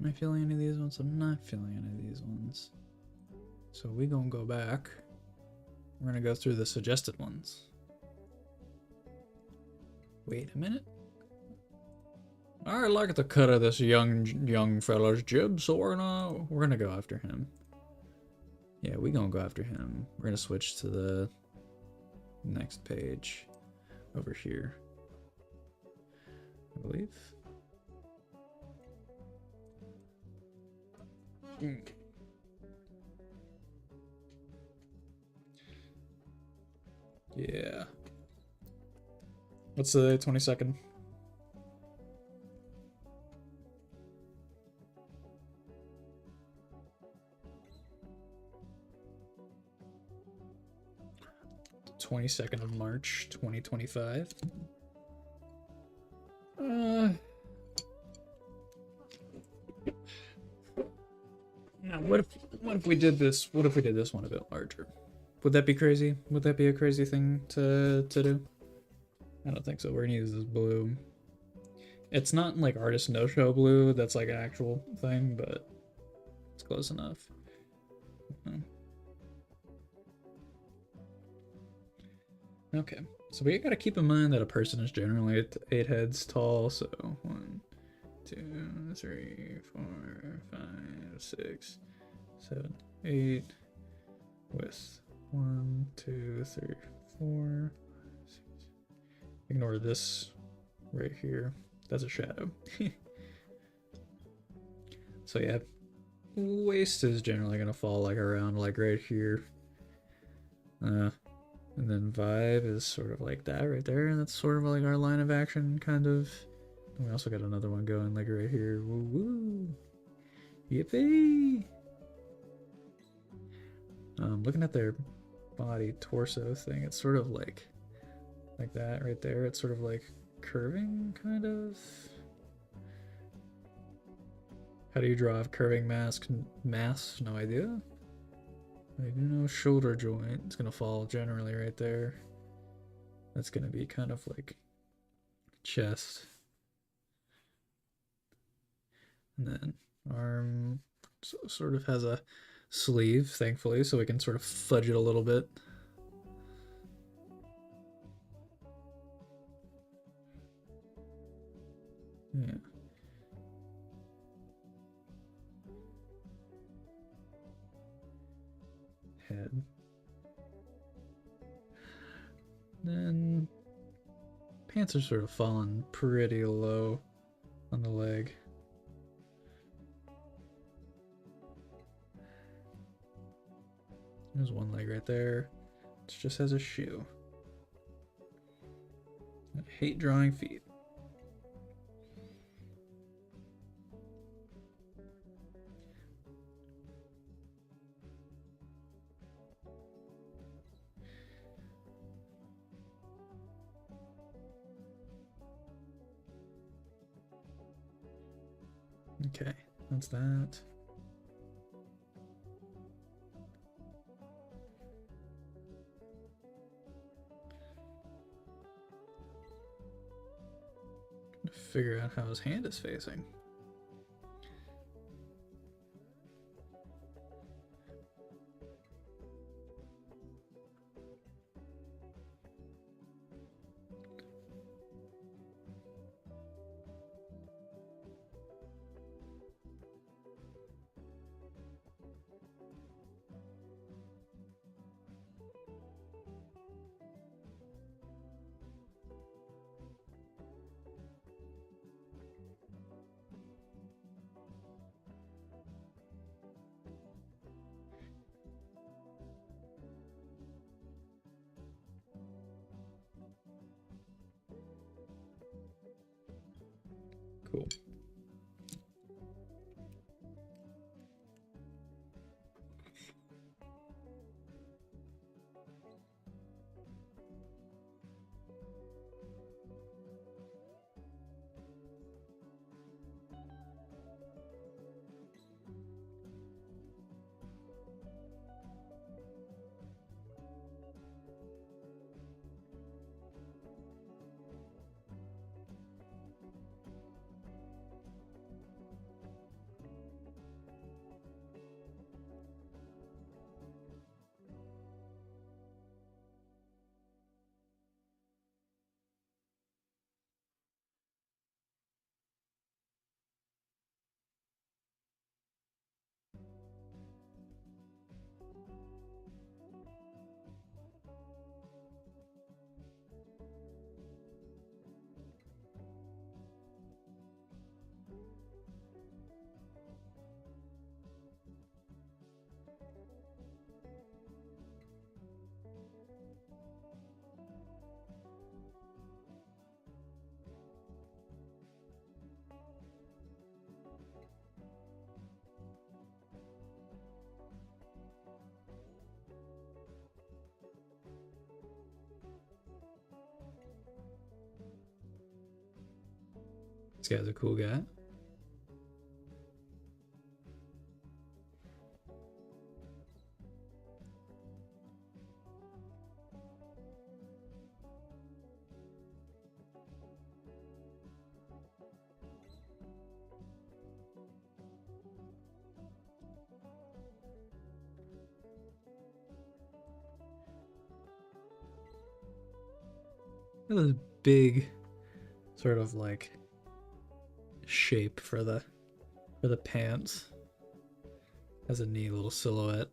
Am I feeling any of these ones? I'm not feeling any of these ones. So we gonna go back. We're gonna go through the suggested ones. Wait a minute. I like the cut of this young fella's jib, so we're gonna go after him. Yeah, we gonna go after him. We're gonna switch to the next page over here, I believe. Yeah. What's the 22nd? 22nd of March, 2025. Now, what if we did this? What if we did this one a bit larger? Would that be crazy? Would that be a crazy thing to do? I don't think so. We're gonna use this blue. It's not like artist no-show blue. That's like an actual thing, but it's close enough. Okay, so we gotta keep in mind that a person is generally 8 heads tall. So 1, 2, 3, 4, 5, 6, 7, 8. With 1, 2, 3, 4, 6. Ignore this right here. That's a shadow. So yeah, waist is generally gonna fall like around like right here. And then vibe is sort of like that right there, and that's sort of like our line of action kind of. And we also got another one going like right here. Woo woo! Yippee! Looking at their body torso thing, it's sort of like that right there. It's sort of like curving, kind of. How do you draw a curving mask? Mass? No idea. I do know shoulder joint. It's gonna fall generally right there. That's gonna be kind of like chest. And then arm sort of has a sleeve, thankfully, so we can sort of fudge it a little bit. Yeah. Head. Then pants are sort of falling pretty low on the leg. There's one leg right there. It just has a shoe. I hate drawing feet. Okay, that's that. Figure out how his hand is facing. This guy's a cool guy. This big sort of like shape for the pants. Has a neat little silhouette.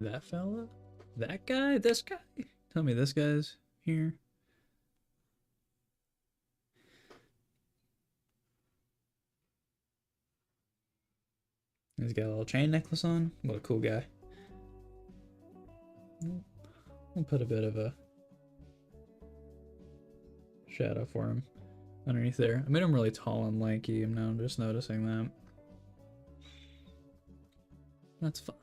That fella? That guy? This guy? Tell me this guy's here. He's got a little chain necklace on. What a cool guy. We'll put a bit of a shadow for him underneath there. I made him really tall and lanky. Now I'm just noticing that. That's fun.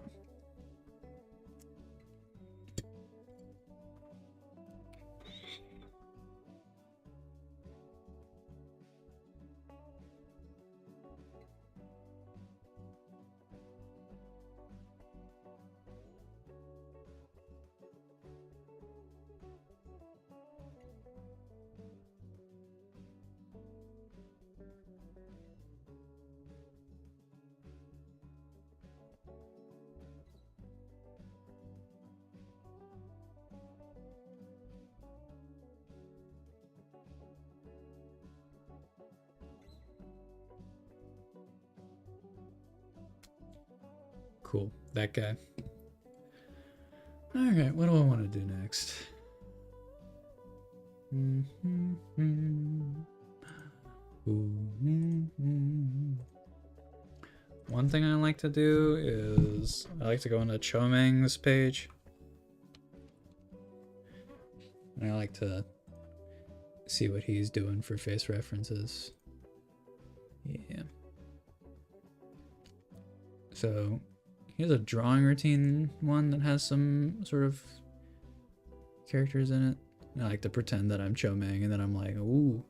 Cool. That guy. Alright, what do I want to do next? One thing I like to do is I like to go into Chomeng's page. And I like to see what he's doing for face references. Yeah. So here's a drawing routine one that has some sort of characters in it. And I like to pretend that I'm Chomeng and then I'm like, ooh,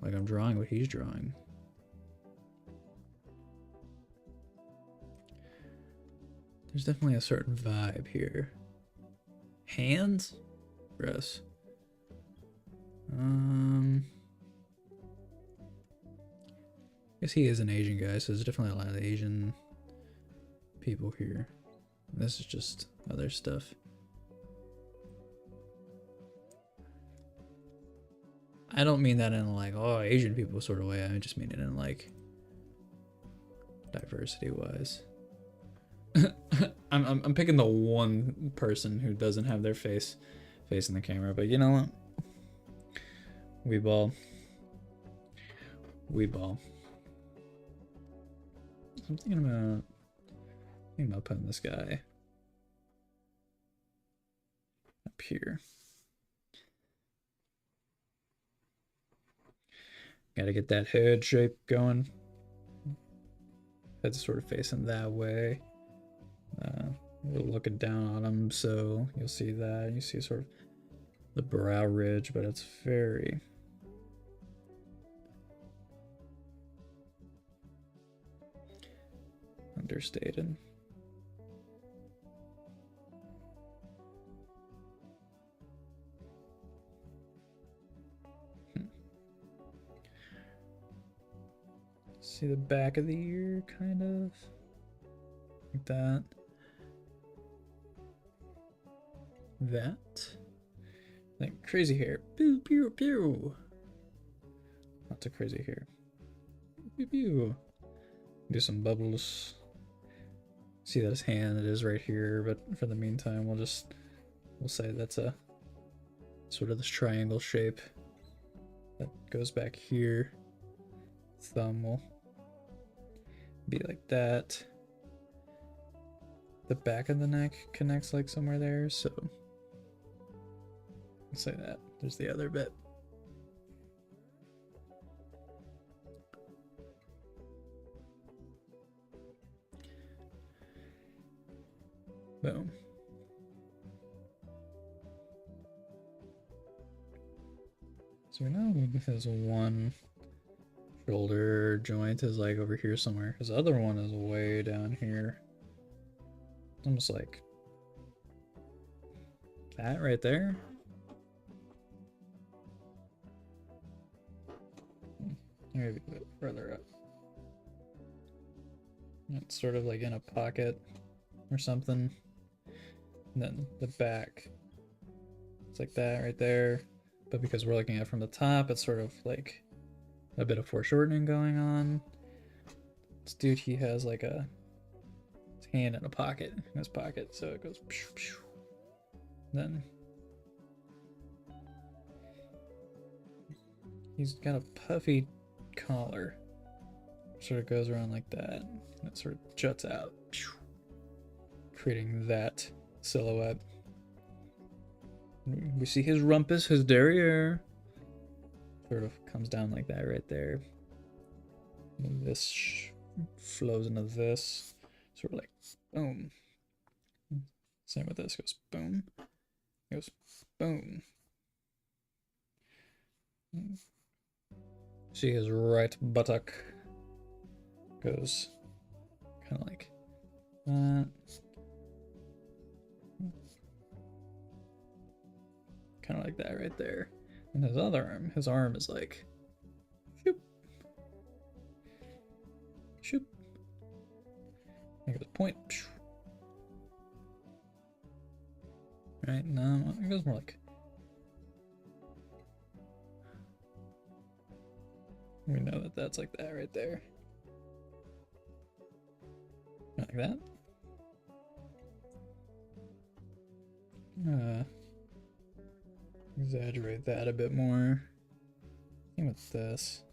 like I'm drawing what he's drawing. There's definitely a certain vibe here. Hands? Gross. Guess he is an Asian guy, so there's definitely a lot of Asian people here. This is just other stuff. I don't mean that in like, oh, Asian people sort of way. I just mean it in like diversity wise. I'm picking the one person who doesn't have their face facing the camera, but you know what? We ball. I'm thinking about putting this guy up here. Gotta get that head shape going. Head's sort of facing that way. We're looking down on him, so you'll see that. You see sort of the brow ridge, but it's very... understated. See the back of the ear, kind of like that. That. Like crazy hair. Pew pew pew. Lots of crazy hair. Pew pew. Do some bubbles. See that his hand it is right here, but for the meantime we'll say that's a sort of this triangle shape that goes back here. Thumb will be like that. The back of the neck connects like somewhere there, so I'll say that. There's the other bit. Boom. So we know his one shoulder joint is like over here somewhere. His other one is way down here. Almost like that right there. Maybe a bit further up. It's sort of like in a pocket or something. And then the back, it's like that right there. But because we're looking at it from the top, it's sort of like a bit of foreshortening going on. This dude, he has like a hand in a pocket, in his pocket, so it goes pshh, pshh. Then he's got a puffy collar, sort of goes around like that, and it sort of juts out, creating that silhouette. We see his rumpus, his derriere, sort of comes down like that right there. And this flows into this, sort of like boom. Same with this, goes boom, goes boom. See his right buttock goes kind of like that. Kind of like that right there. And his other arm, his arm is like shoop, shoop. It goes point. Right, no, it goes more like, we know that that's like that right there. Like that. Exaggerate that a bit more. Same with this.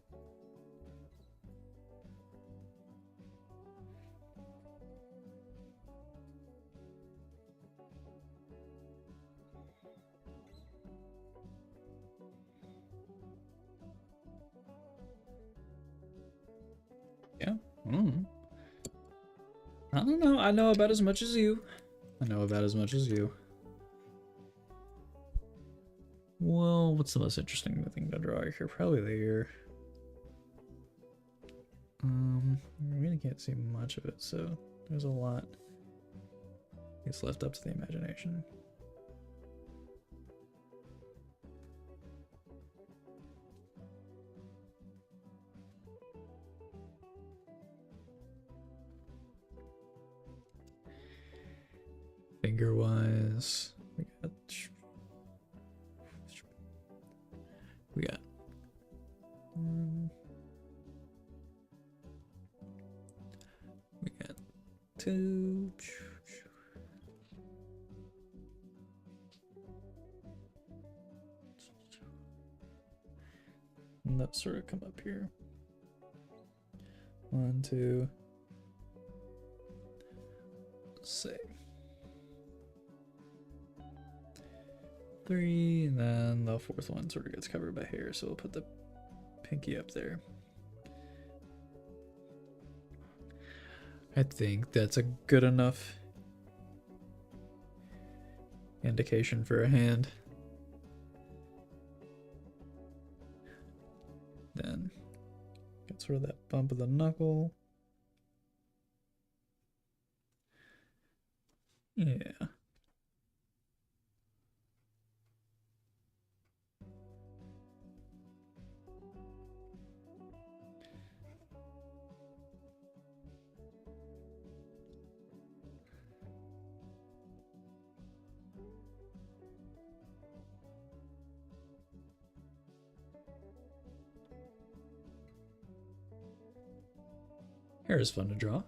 Yeah. I don't know. I know about as much as you. I know about as much as you. Well, what's the most interesting thing to draw here? Probably the ear. I really can't see much of it, so there's a lot. It's left up to the imagination. Finger wise, we got two. And that sort of come up here. 1, 2. Say 3, and then the fourth one sort of gets covered by hair, so we'll put the pinky up there. I think that's a good enough indication for a hand. Then get sort of that bump of the knuckle. Yeah. Hair is fun to draw.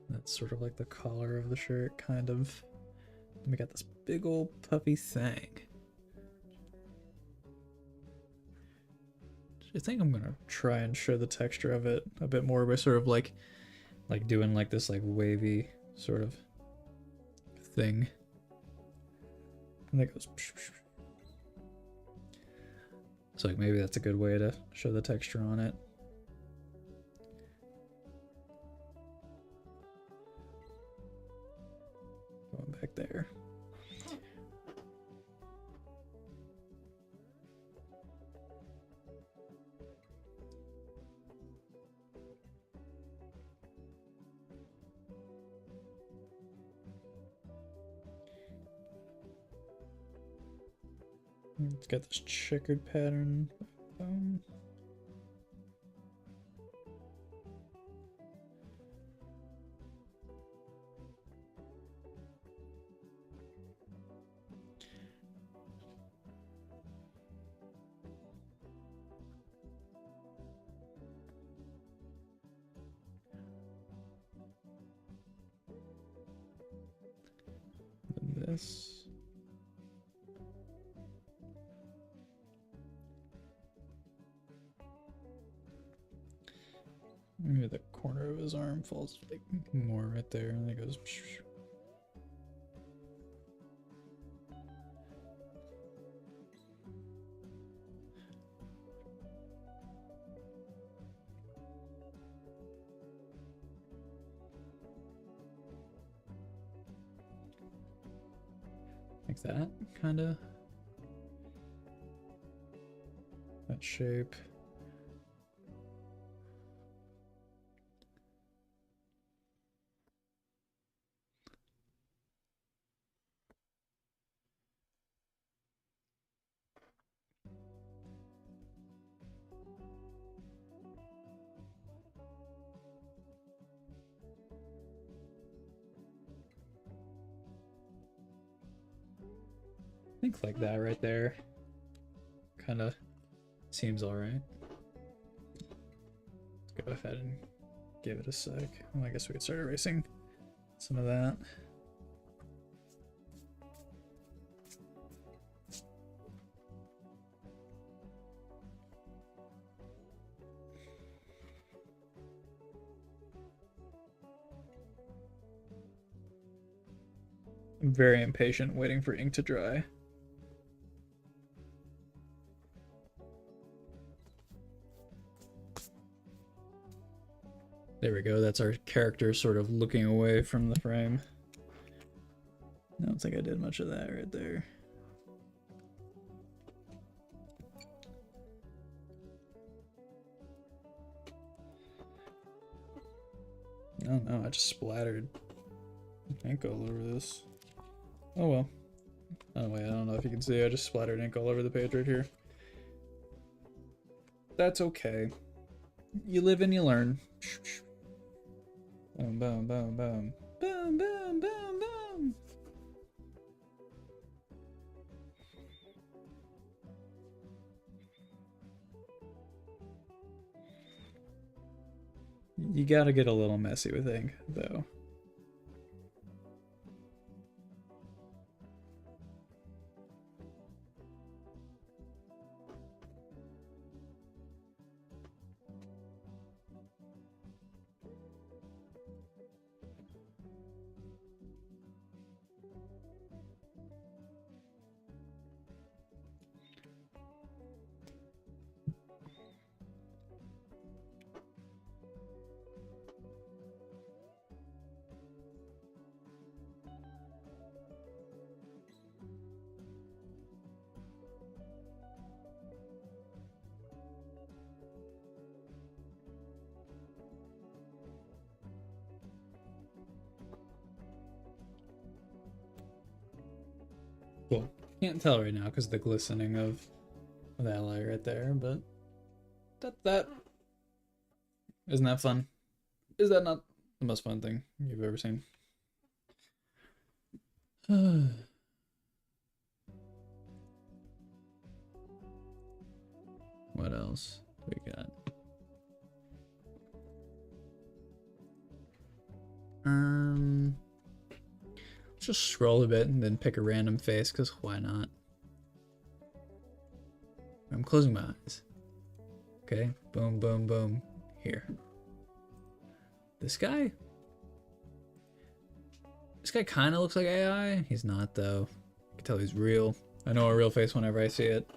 That's sort of like the collar of the shirt, kind of. Then we got this big old puffy thing. I think I'm gonna try and show the texture of it a bit more by sort of like doing like this like wavy sort of thing. And that goes. So like maybe that's a good way to show the texture on it. Going back there. It's got this checkered pattern. And this. Maybe the corner of his arm falls like more right there, and it goes. Like that, kind of. That shape. I think like that right there. Kind of seems alright. Let's go ahead and give it a sec. Well, I guess we could start erasing some of that. I'm very impatient waiting for ink to dry. There we go, that's our character sort of looking away from the frame. I don't think I did much of that right there. I don't know, I just splattered ink all over this. Oh well. Oh wait, I don't know if you can see, I just splattered ink all over the page right here. That's okay. You live and you learn. Boom, boom, boom, boom. Boom, boom, boom, boom. You gotta get a little messy with ink, though. Cool. Can't tell right now because of the glistening of that light right there, but that isn't that fun? Is that not the most fun thing you've ever seen? What else we got? Let's just scroll a bit and then pick a random face, because why not? I'm closing my eyes. Okay, boom, boom, boom. Here. This guy kind of looks like AI. He's not, though. I can tell he's real. I know a real face whenever I see it.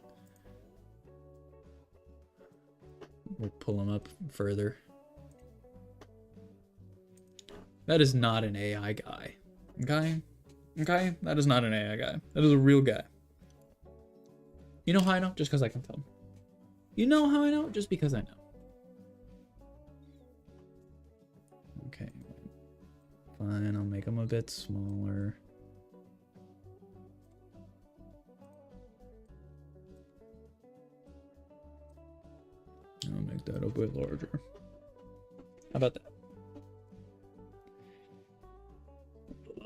We'll pull him up further. That is not an AI guy. Okay? Okay? That is not an AI guy. That is a real guy. You know how I know? Just because I can tell. You know how I know? Just because I know. Okay. Fine, I'll make him a bit smaller. I'll make that a bit larger. How about that?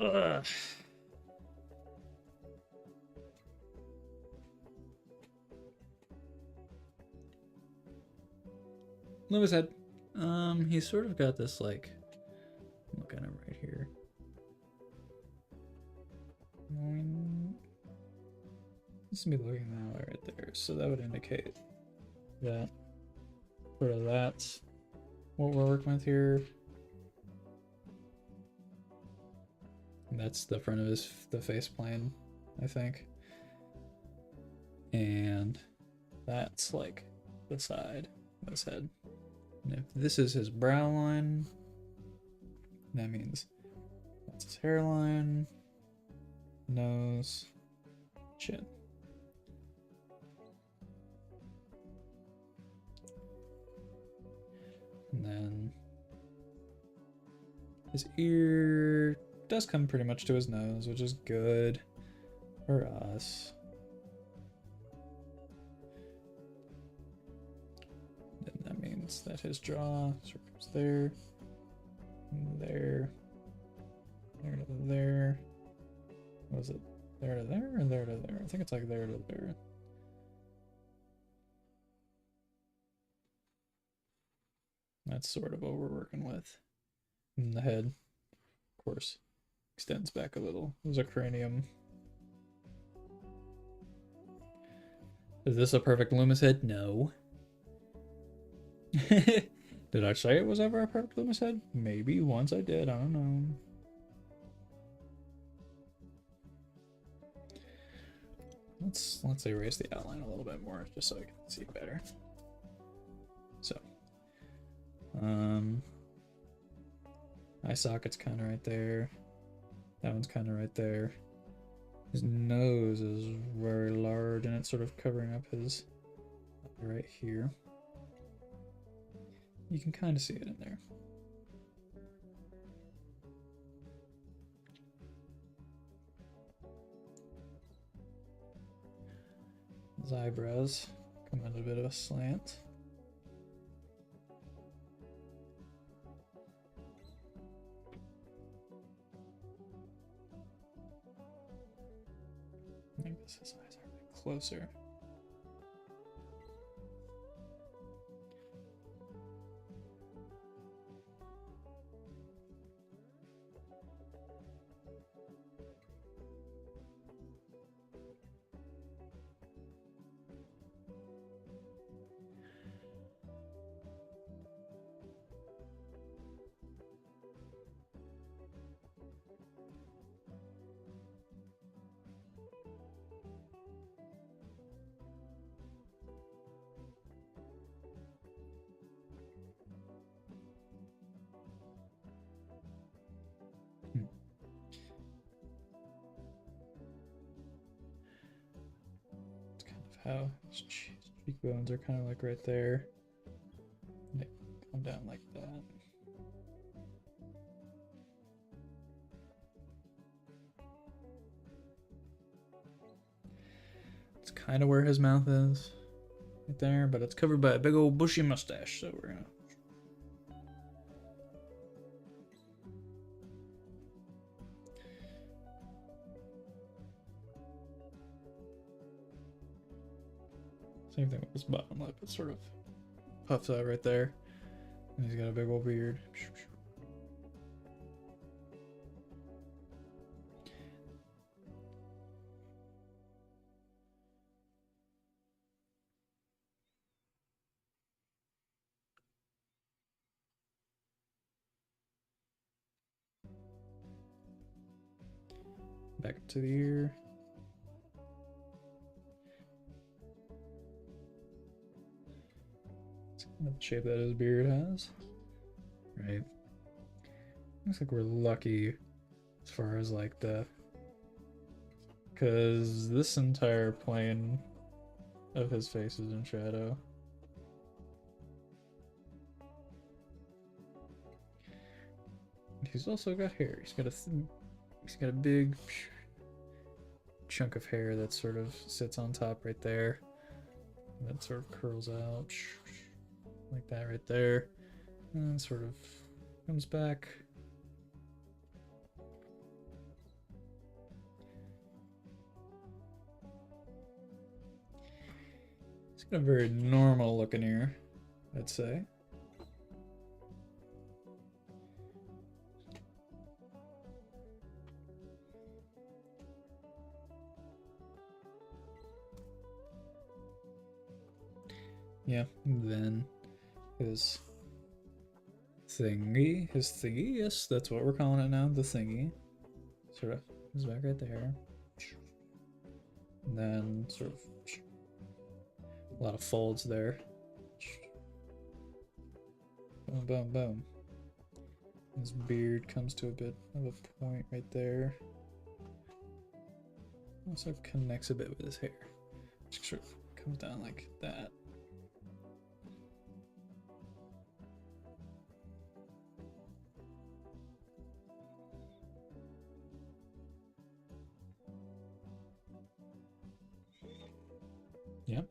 Ugh. Loomis head. He's sort of got this like, look at him right here. This would be looking that way right there, so that would indicate that sort of that's what we're working with here. And that's the front of the face plane, I think. And that's like the side of his head. And if this is his brow line, that means that's his hairline, nose, chin. And then his ear does come pretty much to his nose, which is good for us. Then that means that his jaw sort of goes there, there, there to there. What is it? There to there or there to there? I think it's like there to there. That's sort of what we're working with. And the head, of course, extends back a little. There's a cranium. Is this a perfect Loomis head? No. Did I say it was ever a perfect Loomis head? Maybe once I did. I don't know. Let's erase the outline a little bit more just so I can see better. So, eye socket's kind of right there. That one's kind of right there. His nose is very large and it's sort of covering up his right here. You can kind of see it in there. His eyebrows come at a bit of a slant. I guess his eyes are a bit closer. How his cheekbones are kind of like right there. They come down like that. kind of where his mouth is, right there, but it's covered by a big old bushy mustache. So we're gonna. Same thing with his bottom lip. It sort of puffs out right there. And he's got a big old beard. Back to the ear. It's kind of the shape that his beard has. Right. Looks like we're lucky as far as like the... Because this entire plane of his face is in shadow. He's also got hair. He's got a big chunk of hair that sort of sits on top right there. And that sort of curls out like that right there. And sort of comes back. He's got a very normal looking ear, I'd say. Yeah, then his thingy, yes, that's what we're calling it now, the thingy. Sort of is back right there. And then sort of a lot of folds there. Boom, boom, boom. His beard comes to a bit of a point right there. Also connects a bit with his hair. Just sort of comes down like that. Yep.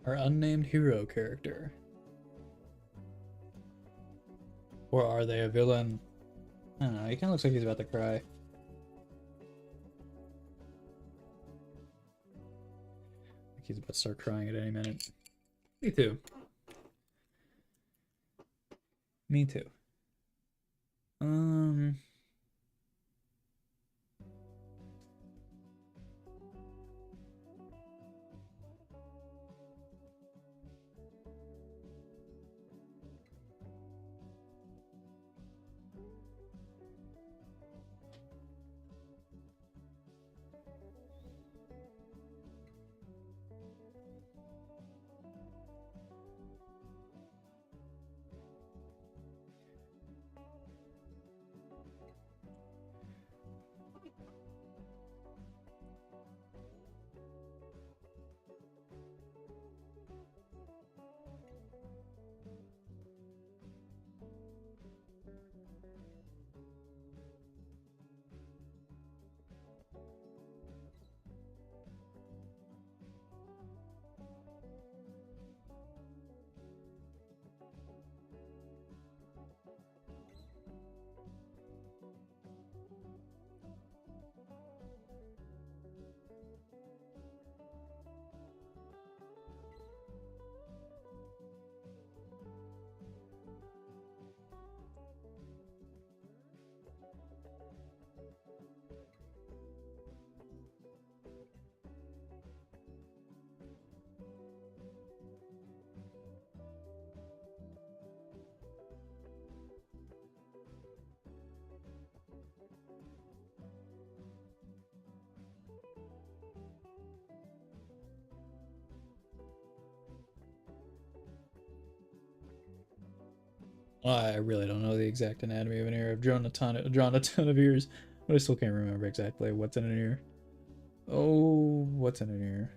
Our unnamed hero character. Or are they a villain? I don't know, he kind of looks like he's about to cry. Like he's about to start crying at any minute. Me too. Me too. I really don't know the exact anatomy of an ear. I've drawn a ton of ears, but I still can't remember exactly what's in an ear. Oh, what's in an ear?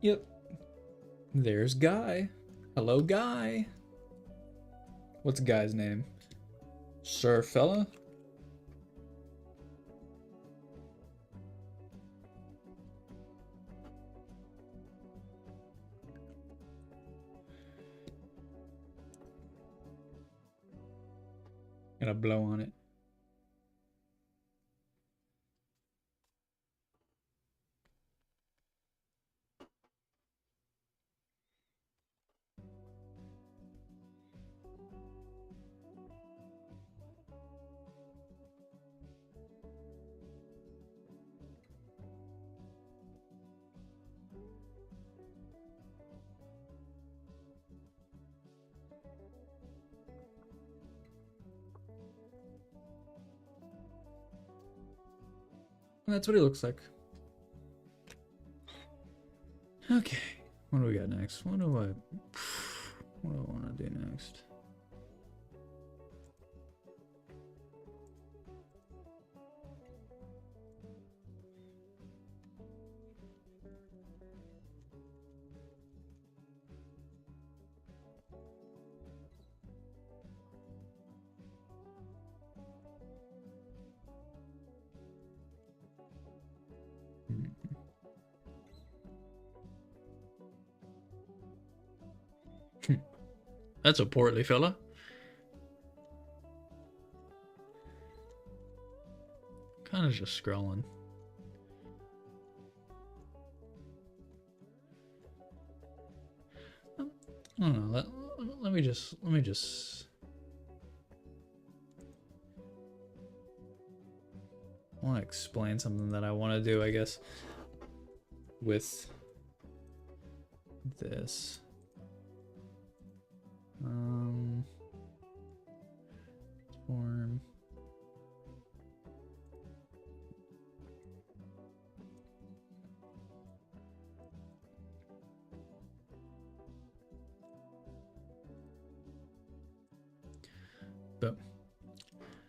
Yep. There's Guy. Hello, Guy. What's Guy's name? Sir Fella? Gonna blow on it. That's what he looks like. Okay. What do we got next? What do I want to do next? That's a portly fella. Kind of just scrolling. I don't know. Let me just. I want to explain something that I want to do, I guess, with this. Form. But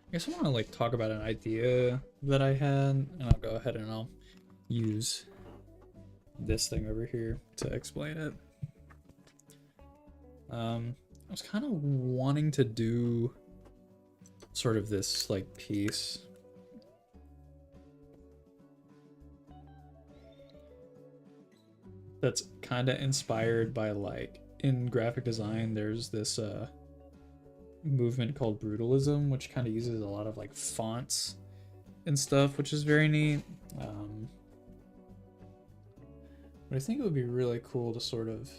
I guess I want to like talk about an idea that I had, and I'll go ahead and I'll use this thing over here to explain it. I was kind of wanting to do sort of this like piece that's kind of inspired by, like, in graphic design there's this movement called brutalism, which kind of uses a lot of like fonts and stuff, which is very neat. But I think it would be really cool to sort of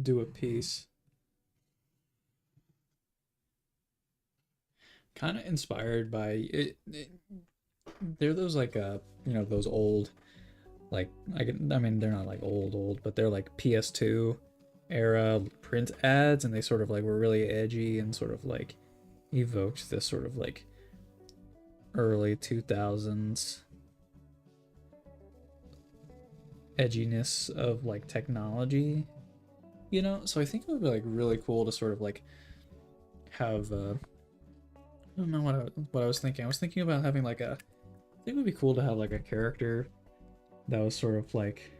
do a piece kind of inspired by they're those like you know, those old, like, I mean they're not like old, but they're like PS2 era print ads, and they sort of like were really edgy and sort of like evoked this sort of like early 2000s edginess of like technology, you know? So I think it would be like really cool to sort of like have I don't know what I was thinking. I was thinking about having like a, I think it would be cool to have like a character that was sort of like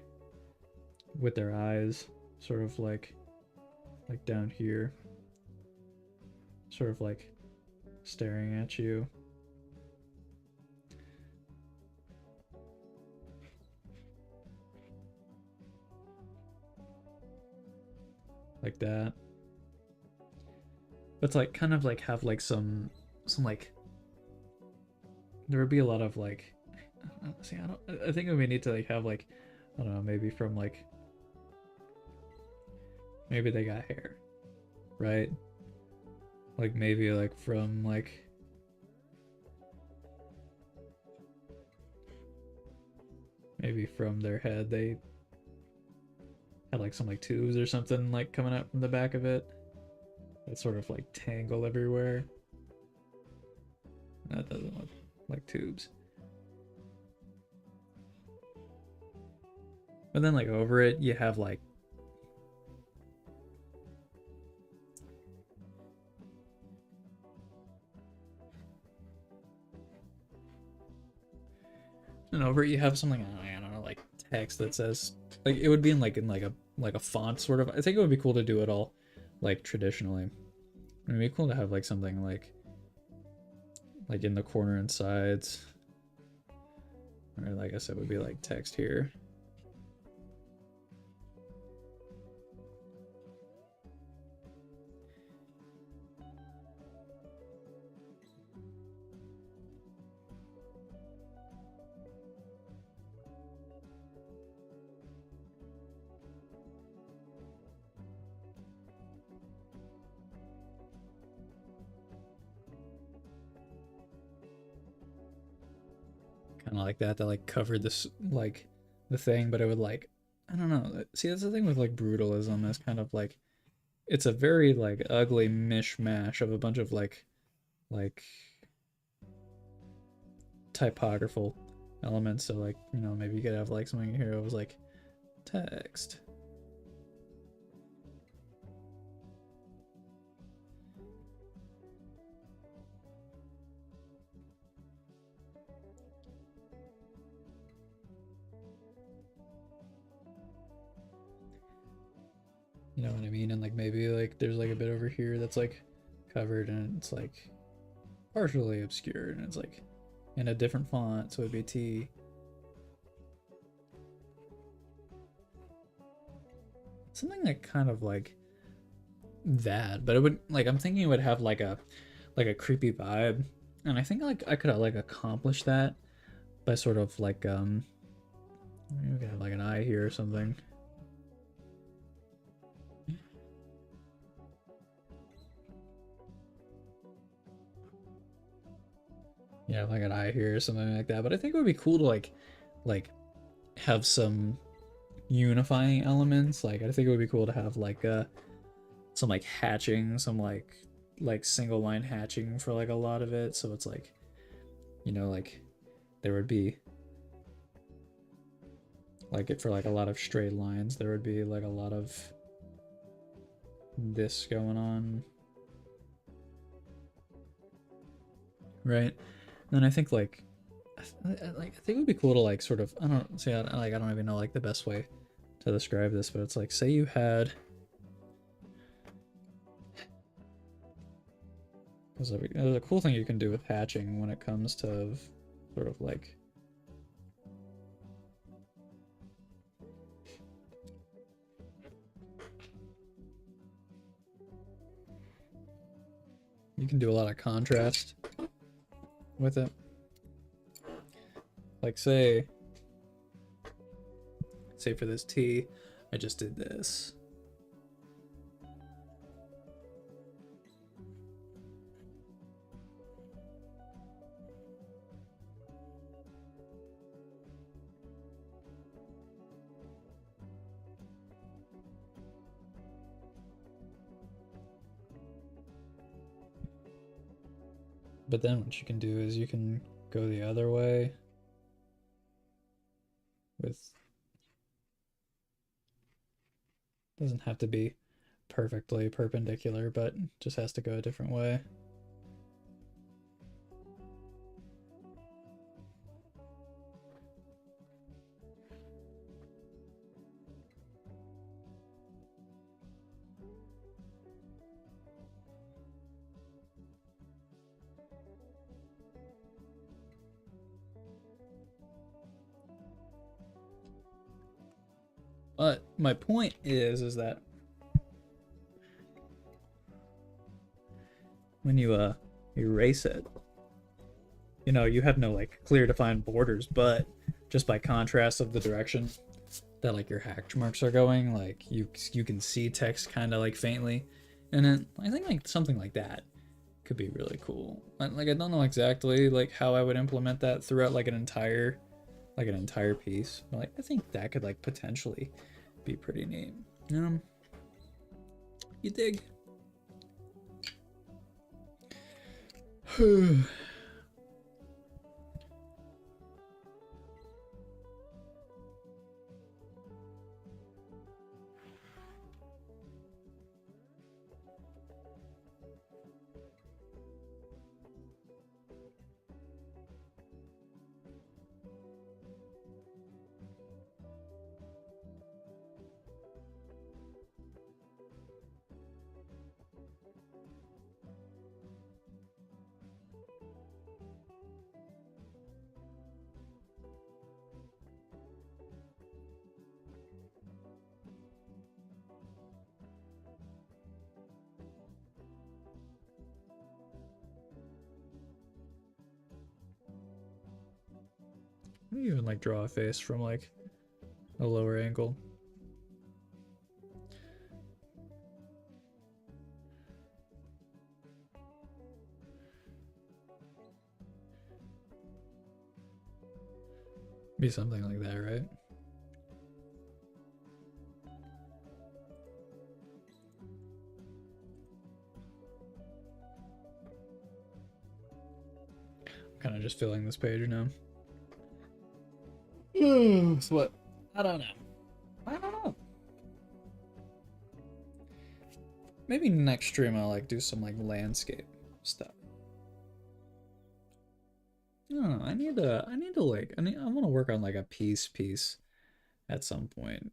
with their eyes sort of like down here, sort of like staring at you. Like that. But it's like kind of like have like some like, there would be a lot of like, see, I think we need to like have like, I don't know, maybe from like, maybe they got hair, right? Like maybe like from like maybe from their head they had like some like tubes or something like coming out from the back of it that sort of like tangle everywhere. That doesn't look like tubes. But then like over it you have like and over it you have something, I don't know, like text that says, like it would be in like a font sort of. I think it would be cool to do it all like traditionally. It'd be cool to have like something like in the corner and sides, or like I said, would be like text here. Kind of like that like covered this like the thing, but it would like, I don't know. See, that's the thing with like brutalism, is kind of like it's a very like ugly mishmash of a bunch of like typographical elements. So like, you know, maybe you could have like something here that was like text. You know what I mean? And like maybe like there's like a bit over here that's like covered and it's like partially obscured and it's like in a different font, so it'd be T. Something like kind of like that, but it would like, I'm thinking it would have like a creepy vibe, and I think like I could like accomplish that by sort of like maybe we could have like an eye here or something. Yeah, like an eye here or something like that. But I think it would be cool to like have some unifying elements. Like I think it would be cool to have like some like hatching, some like single line hatching for like a lot of it. So it's like, you know, like there would be like it for like a lot of straight lines, there would be like a lot of this going on. Right? And then I think like I think it would be cool to like sort of, I don't see, I don't even know like the best way to describe this, but it's like, say you had, because there's a cool thing you can do with hatching when it comes to sort of like you can do a lot of contrast with it. Like say for this T, I just did this. But then what you can do is you can go the other way with, doesn't have to be perfectly perpendicular, but just has to go a different way. But my point is that when you erase it, you know, you have no like clear defined borders, but just by contrast of the direction that like your hash marks are going, like you can see text kind of like faintly, and then I think like something like that could be really cool. Like I don't know exactly like how I would implement that throughout like an entire like an entire piece. Like, I think that could like potentially be pretty neat. You dig? You even like draw a face from like a lower angle. Be something like that, right? I'm kind of just filling this page now. So what? I don't know. Maybe next stream I'll like do some like landscape stuff. I don't know. I want to work on like a piece at some point.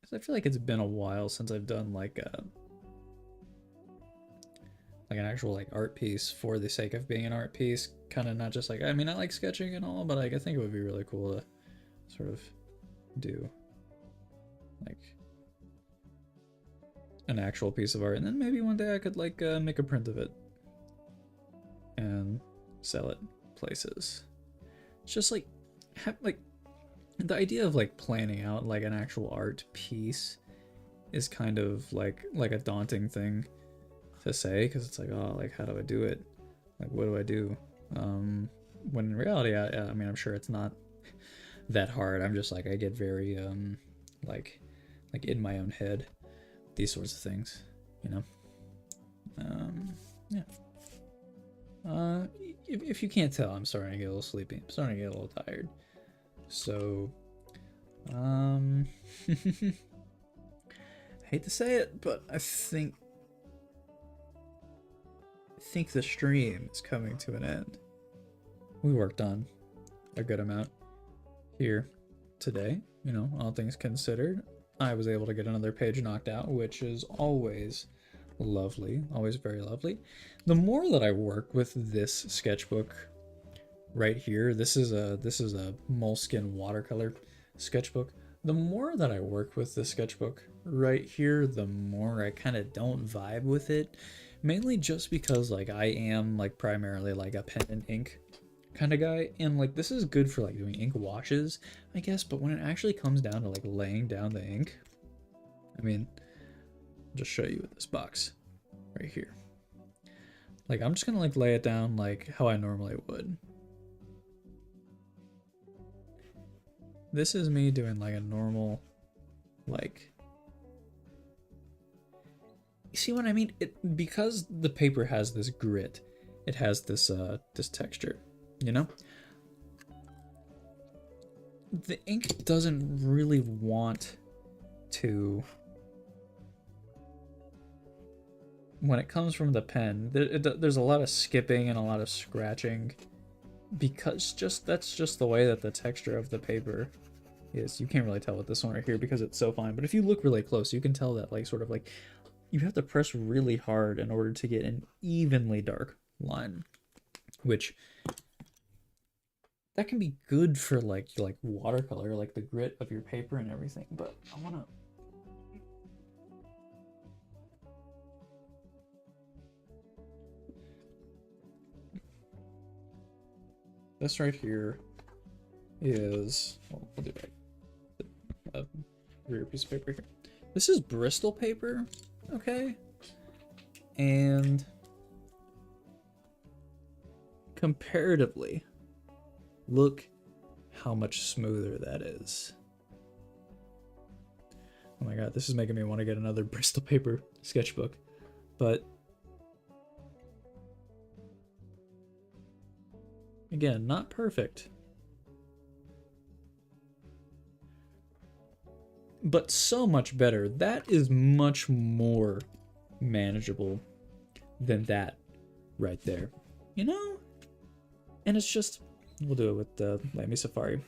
Cause I feel like it's been a while since I've done like an actual like art piece for the sake of being an art piece. Kind of not just like, I mean, I like sketching and all, but like I think it would be really cool to sort of do like an actual piece of art, and then maybe one day I could like make a print of it and sell it places. It's just like the idea of like planning out like an actual art piece is kind of like a daunting thing to say, because it's like, oh, like how do I do it? Like what do I do? When in reality, I mean, I'm sure it's not that hard. I'm just like, I get very like in my own head, these sorts of things, you know. Yeah. If you can't tell, I'm starting to get a little sleepy. I'm starting to get a little tired. So, I hate to say it, but I think the stream is coming to an end. We worked on a good amount here today, you know, all things considered. I was able to get another page knocked out, which is always lovely, always very lovely. The more that I work with this sketchbook right here, this is a Moleskine watercolor sketchbook. The more that I work with the sketchbook right here, the more I kind of don't vibe with it, mainly just because like I am like primarily like a pen and ink kind of guy, and like this is good for like doing ink washes, I guess, but when it actually comes down to like laying down the ink, I mean, I'll just show you with this box right here. Like I'm just gonna like lay it down like how I normally would. This is me doing like a normal, like, you see what I mean? Because the paper has this grit, it has this this texture, you know? The ink doesn't really want to, when it comes from the pen, there's a lot of skipping and a lot of scratching, because that's just the way that the texture of the paper is. You can't really tell with this one right here because it's so fine, but if you look really close, you can tell that like sort of like you have to press really hard in order to get an evenly dark line, which that can be good for like watercolor, like the grit of your paper and everything, but I want to, this right here is, well, we'll do a rear piece of paper here. This is Bristol paper, okay? And comparatively, Look how much smoother that is. Oh my god, this is making me want to get another Bristol paper sketchbook. But again, not perfect. But so much better. That is much more manageable than that right there. You know? And it's just, we'll do it with the Lamy Safari.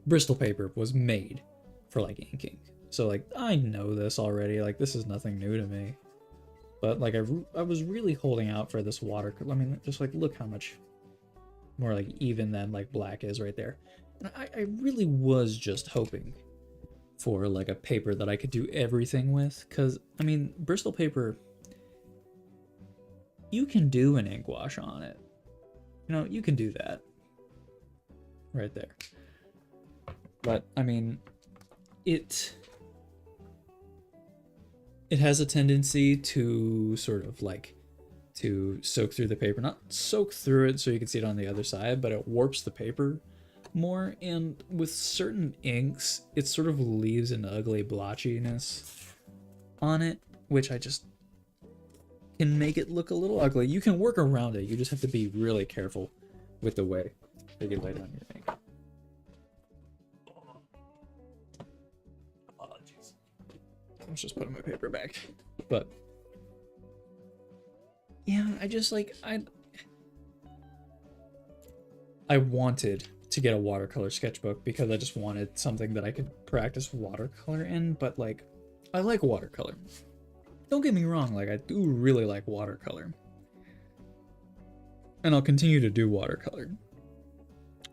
Bristol paper was made for like inking. So like, I know this already, like this is nothing new to me. But like, I was really holding out for this watercolor. I mean, just like, look how much more like even than like black is right there. And I really was just hoping for like a paper that I could do everything with. Cause I mean, Bristol paper, you can do an ink wash on it. You know, you can do that right there. But I mean, it has a tendency to sort of like to soak through the paper, not soak through it so you can see it on the other side, but it warps the paper more. And with certain inks, it sort of leaves an ugly blotchiness on it, which I just can make it look a little ugly. You can work around it. You just have to be really careful with the way that you lay down your ink. Apologies. Let's just put my paper back. But yeah, I just like I wanted to get a watercolor sketchbook because I just wanted something that I could practice watercolor in, but like I like watercolor. Don't get me wrong, like I do really like watercolor. And I'll continue to do watercolor.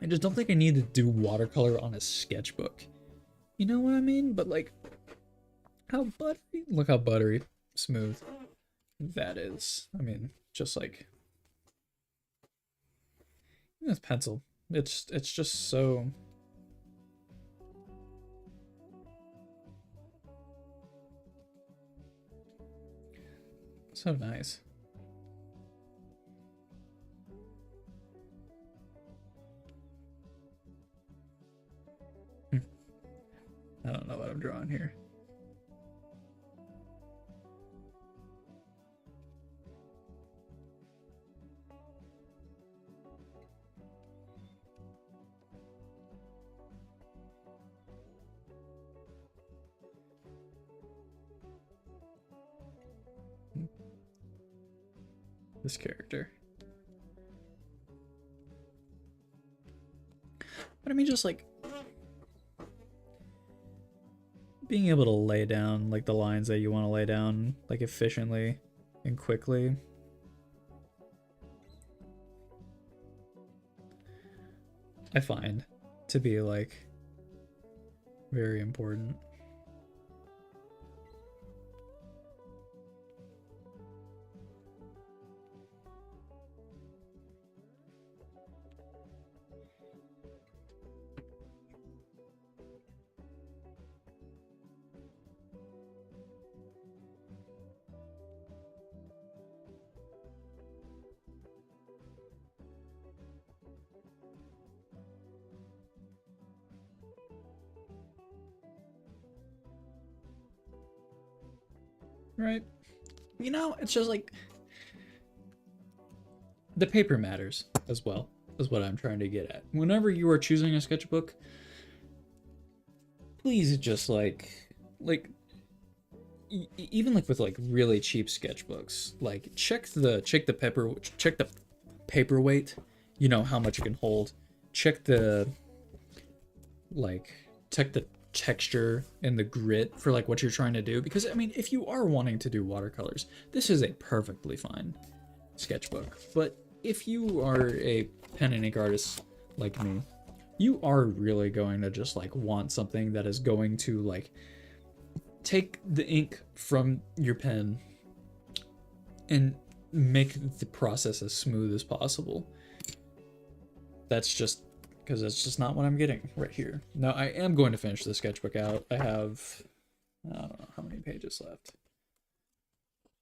I just don't think I need to do watercolor on a sketchbook. You know what I mean? But like, how buttery, look how buttery smooth that is. I mean, just like, this pencil, it's just so, so nice. I don't know what I'm drawing here. This character. But I mean, just like being able to lay down like the lines that you want to lay down like efficiently and quickly. I find to be like very important. Right? You know, it's just like the paper matters as well, is what I'm trying to get at. Whenever you are choosing a sketchbook, please just like even like with like really cheap sketchbooks, like check the paper weight, you know, how much it can hold. Check the texture and the grit for like what you're trying to do, because I mean, if you are wanting to do watercolors, this is a perfectly fine sketchbook. But if you are a pen and ink artist like me, you are really going to just like want something that is going to like take the ink from your pen and make the process as smooth as possible. That's just because that's just not what I'm getting right here. Now, I am going to finish the sketchbook out. I have, I don't know how many pages left.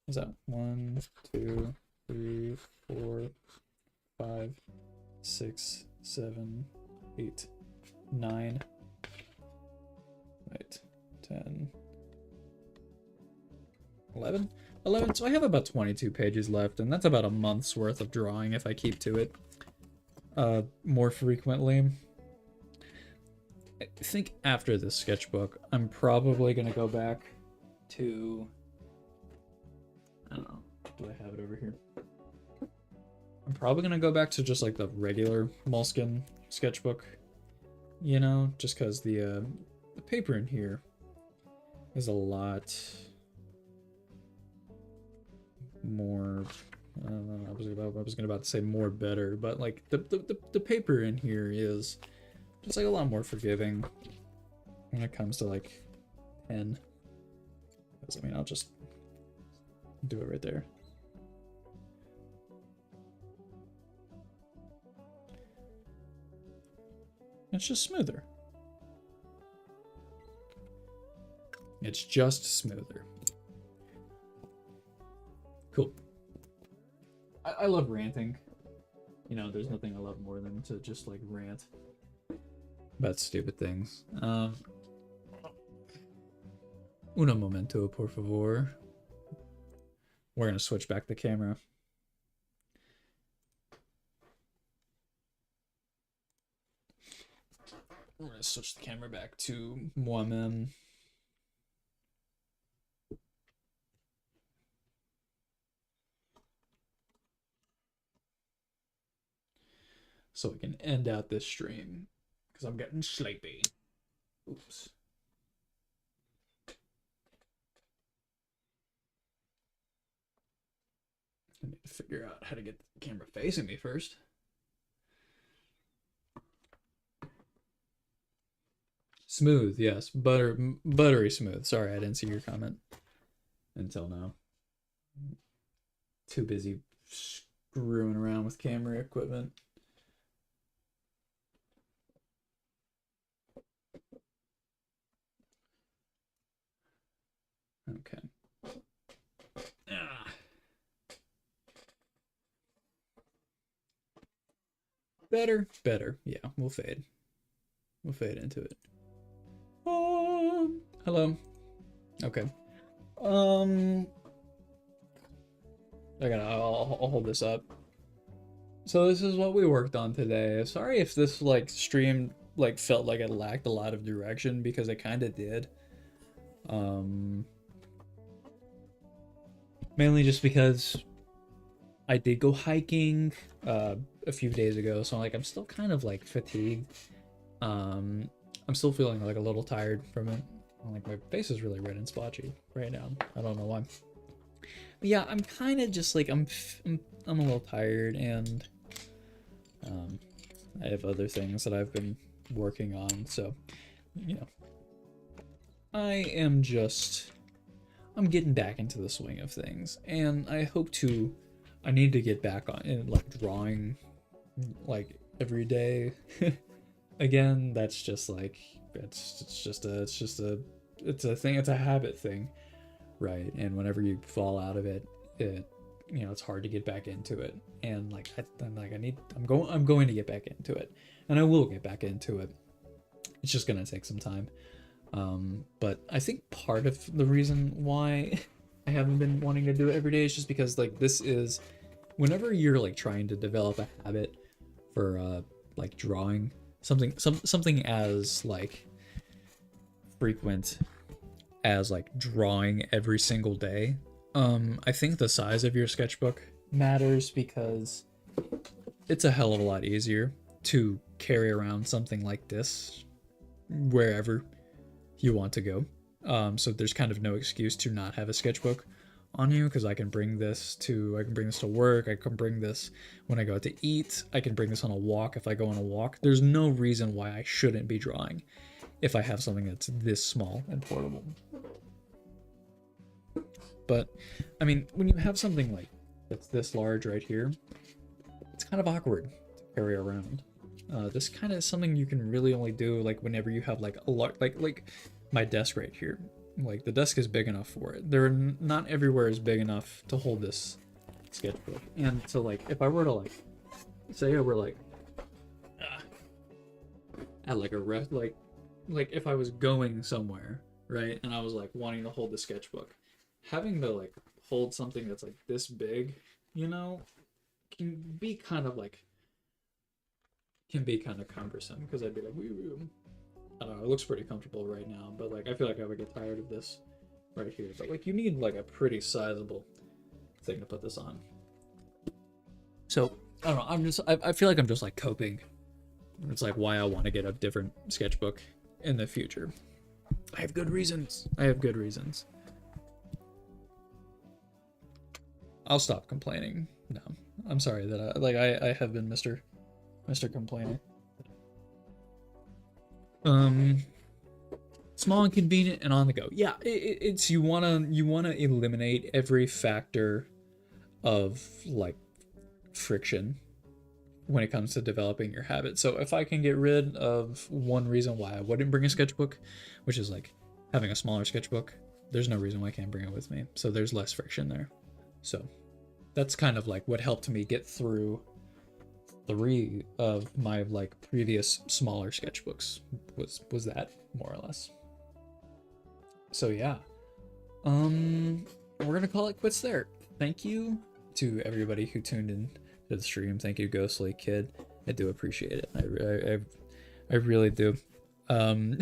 Is that 1, 2, 3, 4, 5, 6, 7, 8, 9, right, 10, 11. 11, so I have about 22 pages left, and that's about a month's worth of drawing if I keep to it more frequently. I think after this sketchbook, I'm probably going to go back to... I don't know. Do I have it over here? I'm probably going to go back to just like the regular Moleskine sketchbook, you know, just because the paper in here is a lot more... I don't know, I was about to say more better, but like the paper in here is just like a lot more forgiving when it comes to like pen. Because I mean, I'll just do it right there. It's just smoother. It's just smoother. Cool. I love ranting. You know, there's nothing I love more than to just like rant about stupid things. Uno momento, por favor. We're gonna switch back the camera. We're gonna switch the camera back to moi-même. So we can end out this stream because I'm getting sleepy. Oops. I need to figure out how to get the camera facing me first. Smooth, yes. Buttery smooth. Sorry, I didn't see your comment until now. Too busy screwing around with camera equipment. Okay. Better. Yeah, we'll fade. We'll fade into it. Hello. Okay. I'll hold this up. So this is what we worked on today. Sorry if this like stream like felt like it lacked a lot of direction, because it kind of did. Mainly just because I did go hiking a few days ago, so like I'm still kind of like fatigued. I'm still feeling like a little tired from it. Like my face is really red and splotchy right now. I don't know why. But yeah, I'm kind of just like I'm a little tired, and I have other things that I've been working on, so you know, I'm getting back into the swing of things, and I need to get back on in like drawing like every day again. That's just like it's a thing, it's a habit thing, right? And whenever you fall out of it, you know, it's hard to get back into it. And like I'm going to get back into it, and I will get back into it. It's just gonna take some time. But I think part of the reason why I haven't been wanting to do it every day is just because like this is whenever you're like trying to develop a habit for like drawing something as like frequent as like drawing every single day. I think the size of your sketchbook matters, because it's a hell of a lot easier to carry around something like this wherever you want to go. So there's kind of no excuse to not have a sketchbook on you, because I can bring this to work, I can bring this when I go out to eat, I can bring this on a walk if I go on a walk. There's no reason why I shouldn't be drawing if I have something that's this small and portable. But I mean, when you have something like that's this large right here, it's kind of awkward to carry around. This kind of is something you can really only do like whenever you have like a lot, like my desk right here. Like the desk is big enough for it. Not everywhere is big enough to hold this sketchbook. And so like if I were to like say I were like at like a rest, like if I was going somewhere, right, and I was like wanting to hold the sketchbook, having to like hold something that's like this big, you know, can be kind of like cumbersome because I'd be like, woo. I don't know, it looks pretty comfortable right now, but like I feel like I would get tired of this right here. But like you need like a pretty sizable thing to put this on. So I don't know. I feel like I'm just like coping. It's like why I want to get a different sketchbook in the future. I have good reasons. I'll stop complaining. No, I'm sorry that I have been Mr. Complainer. Small and convenient and on the go. Yeah, it's you wanna eliminate every factor of like friction when it comes to developing your habit. So if I can get rid of one reason why I wouldn't bring a sketchbook, which is like having a smaller sketchbook, there's no reason why I can't bring it with me. So there's less friction there. So that's kind of like what helped me get through 3 of my like previous smaller sketchbooks was that more or less. So yeah. We're gonna call it quits there. Thank you to everybody who tuned in to the stream. Thank you, Ghostly Kid. I do appreciate it. I really do. I'm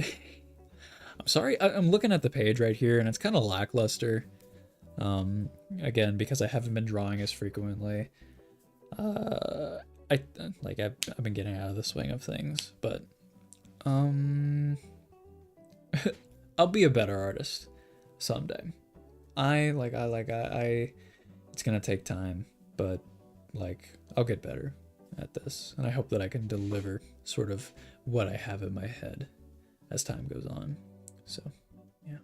sorry. I'm looking at the page right here, and it's kind of lackluster. Again, because I haven't been drawing as frequently. I've been getting out of the swing of things, but I'll be a better artist someday. It's gonna take time, but like I'll get better at this, and I hope that I can deliver sort of what I have in my head as time goes on. So yeah,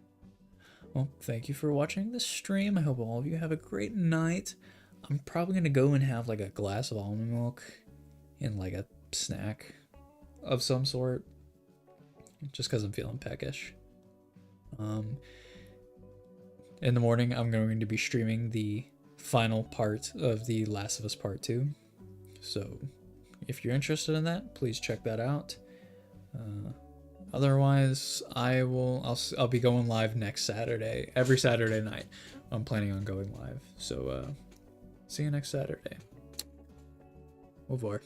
well, thank you for watching this stream. I hope all of you have a great night. I'm probably gonna go and have like a glass of almond milk and like a snack of some sort, just because I'm feeling peckish. In the morning I'm going to be streaming the final part of The Last of Us Part 2. So if you're interested in that, please check that out. Otherwise, I'll be going live next Saturday. Every Saturday night, I'm planning on going live. So see you next Saturday. Au revoir.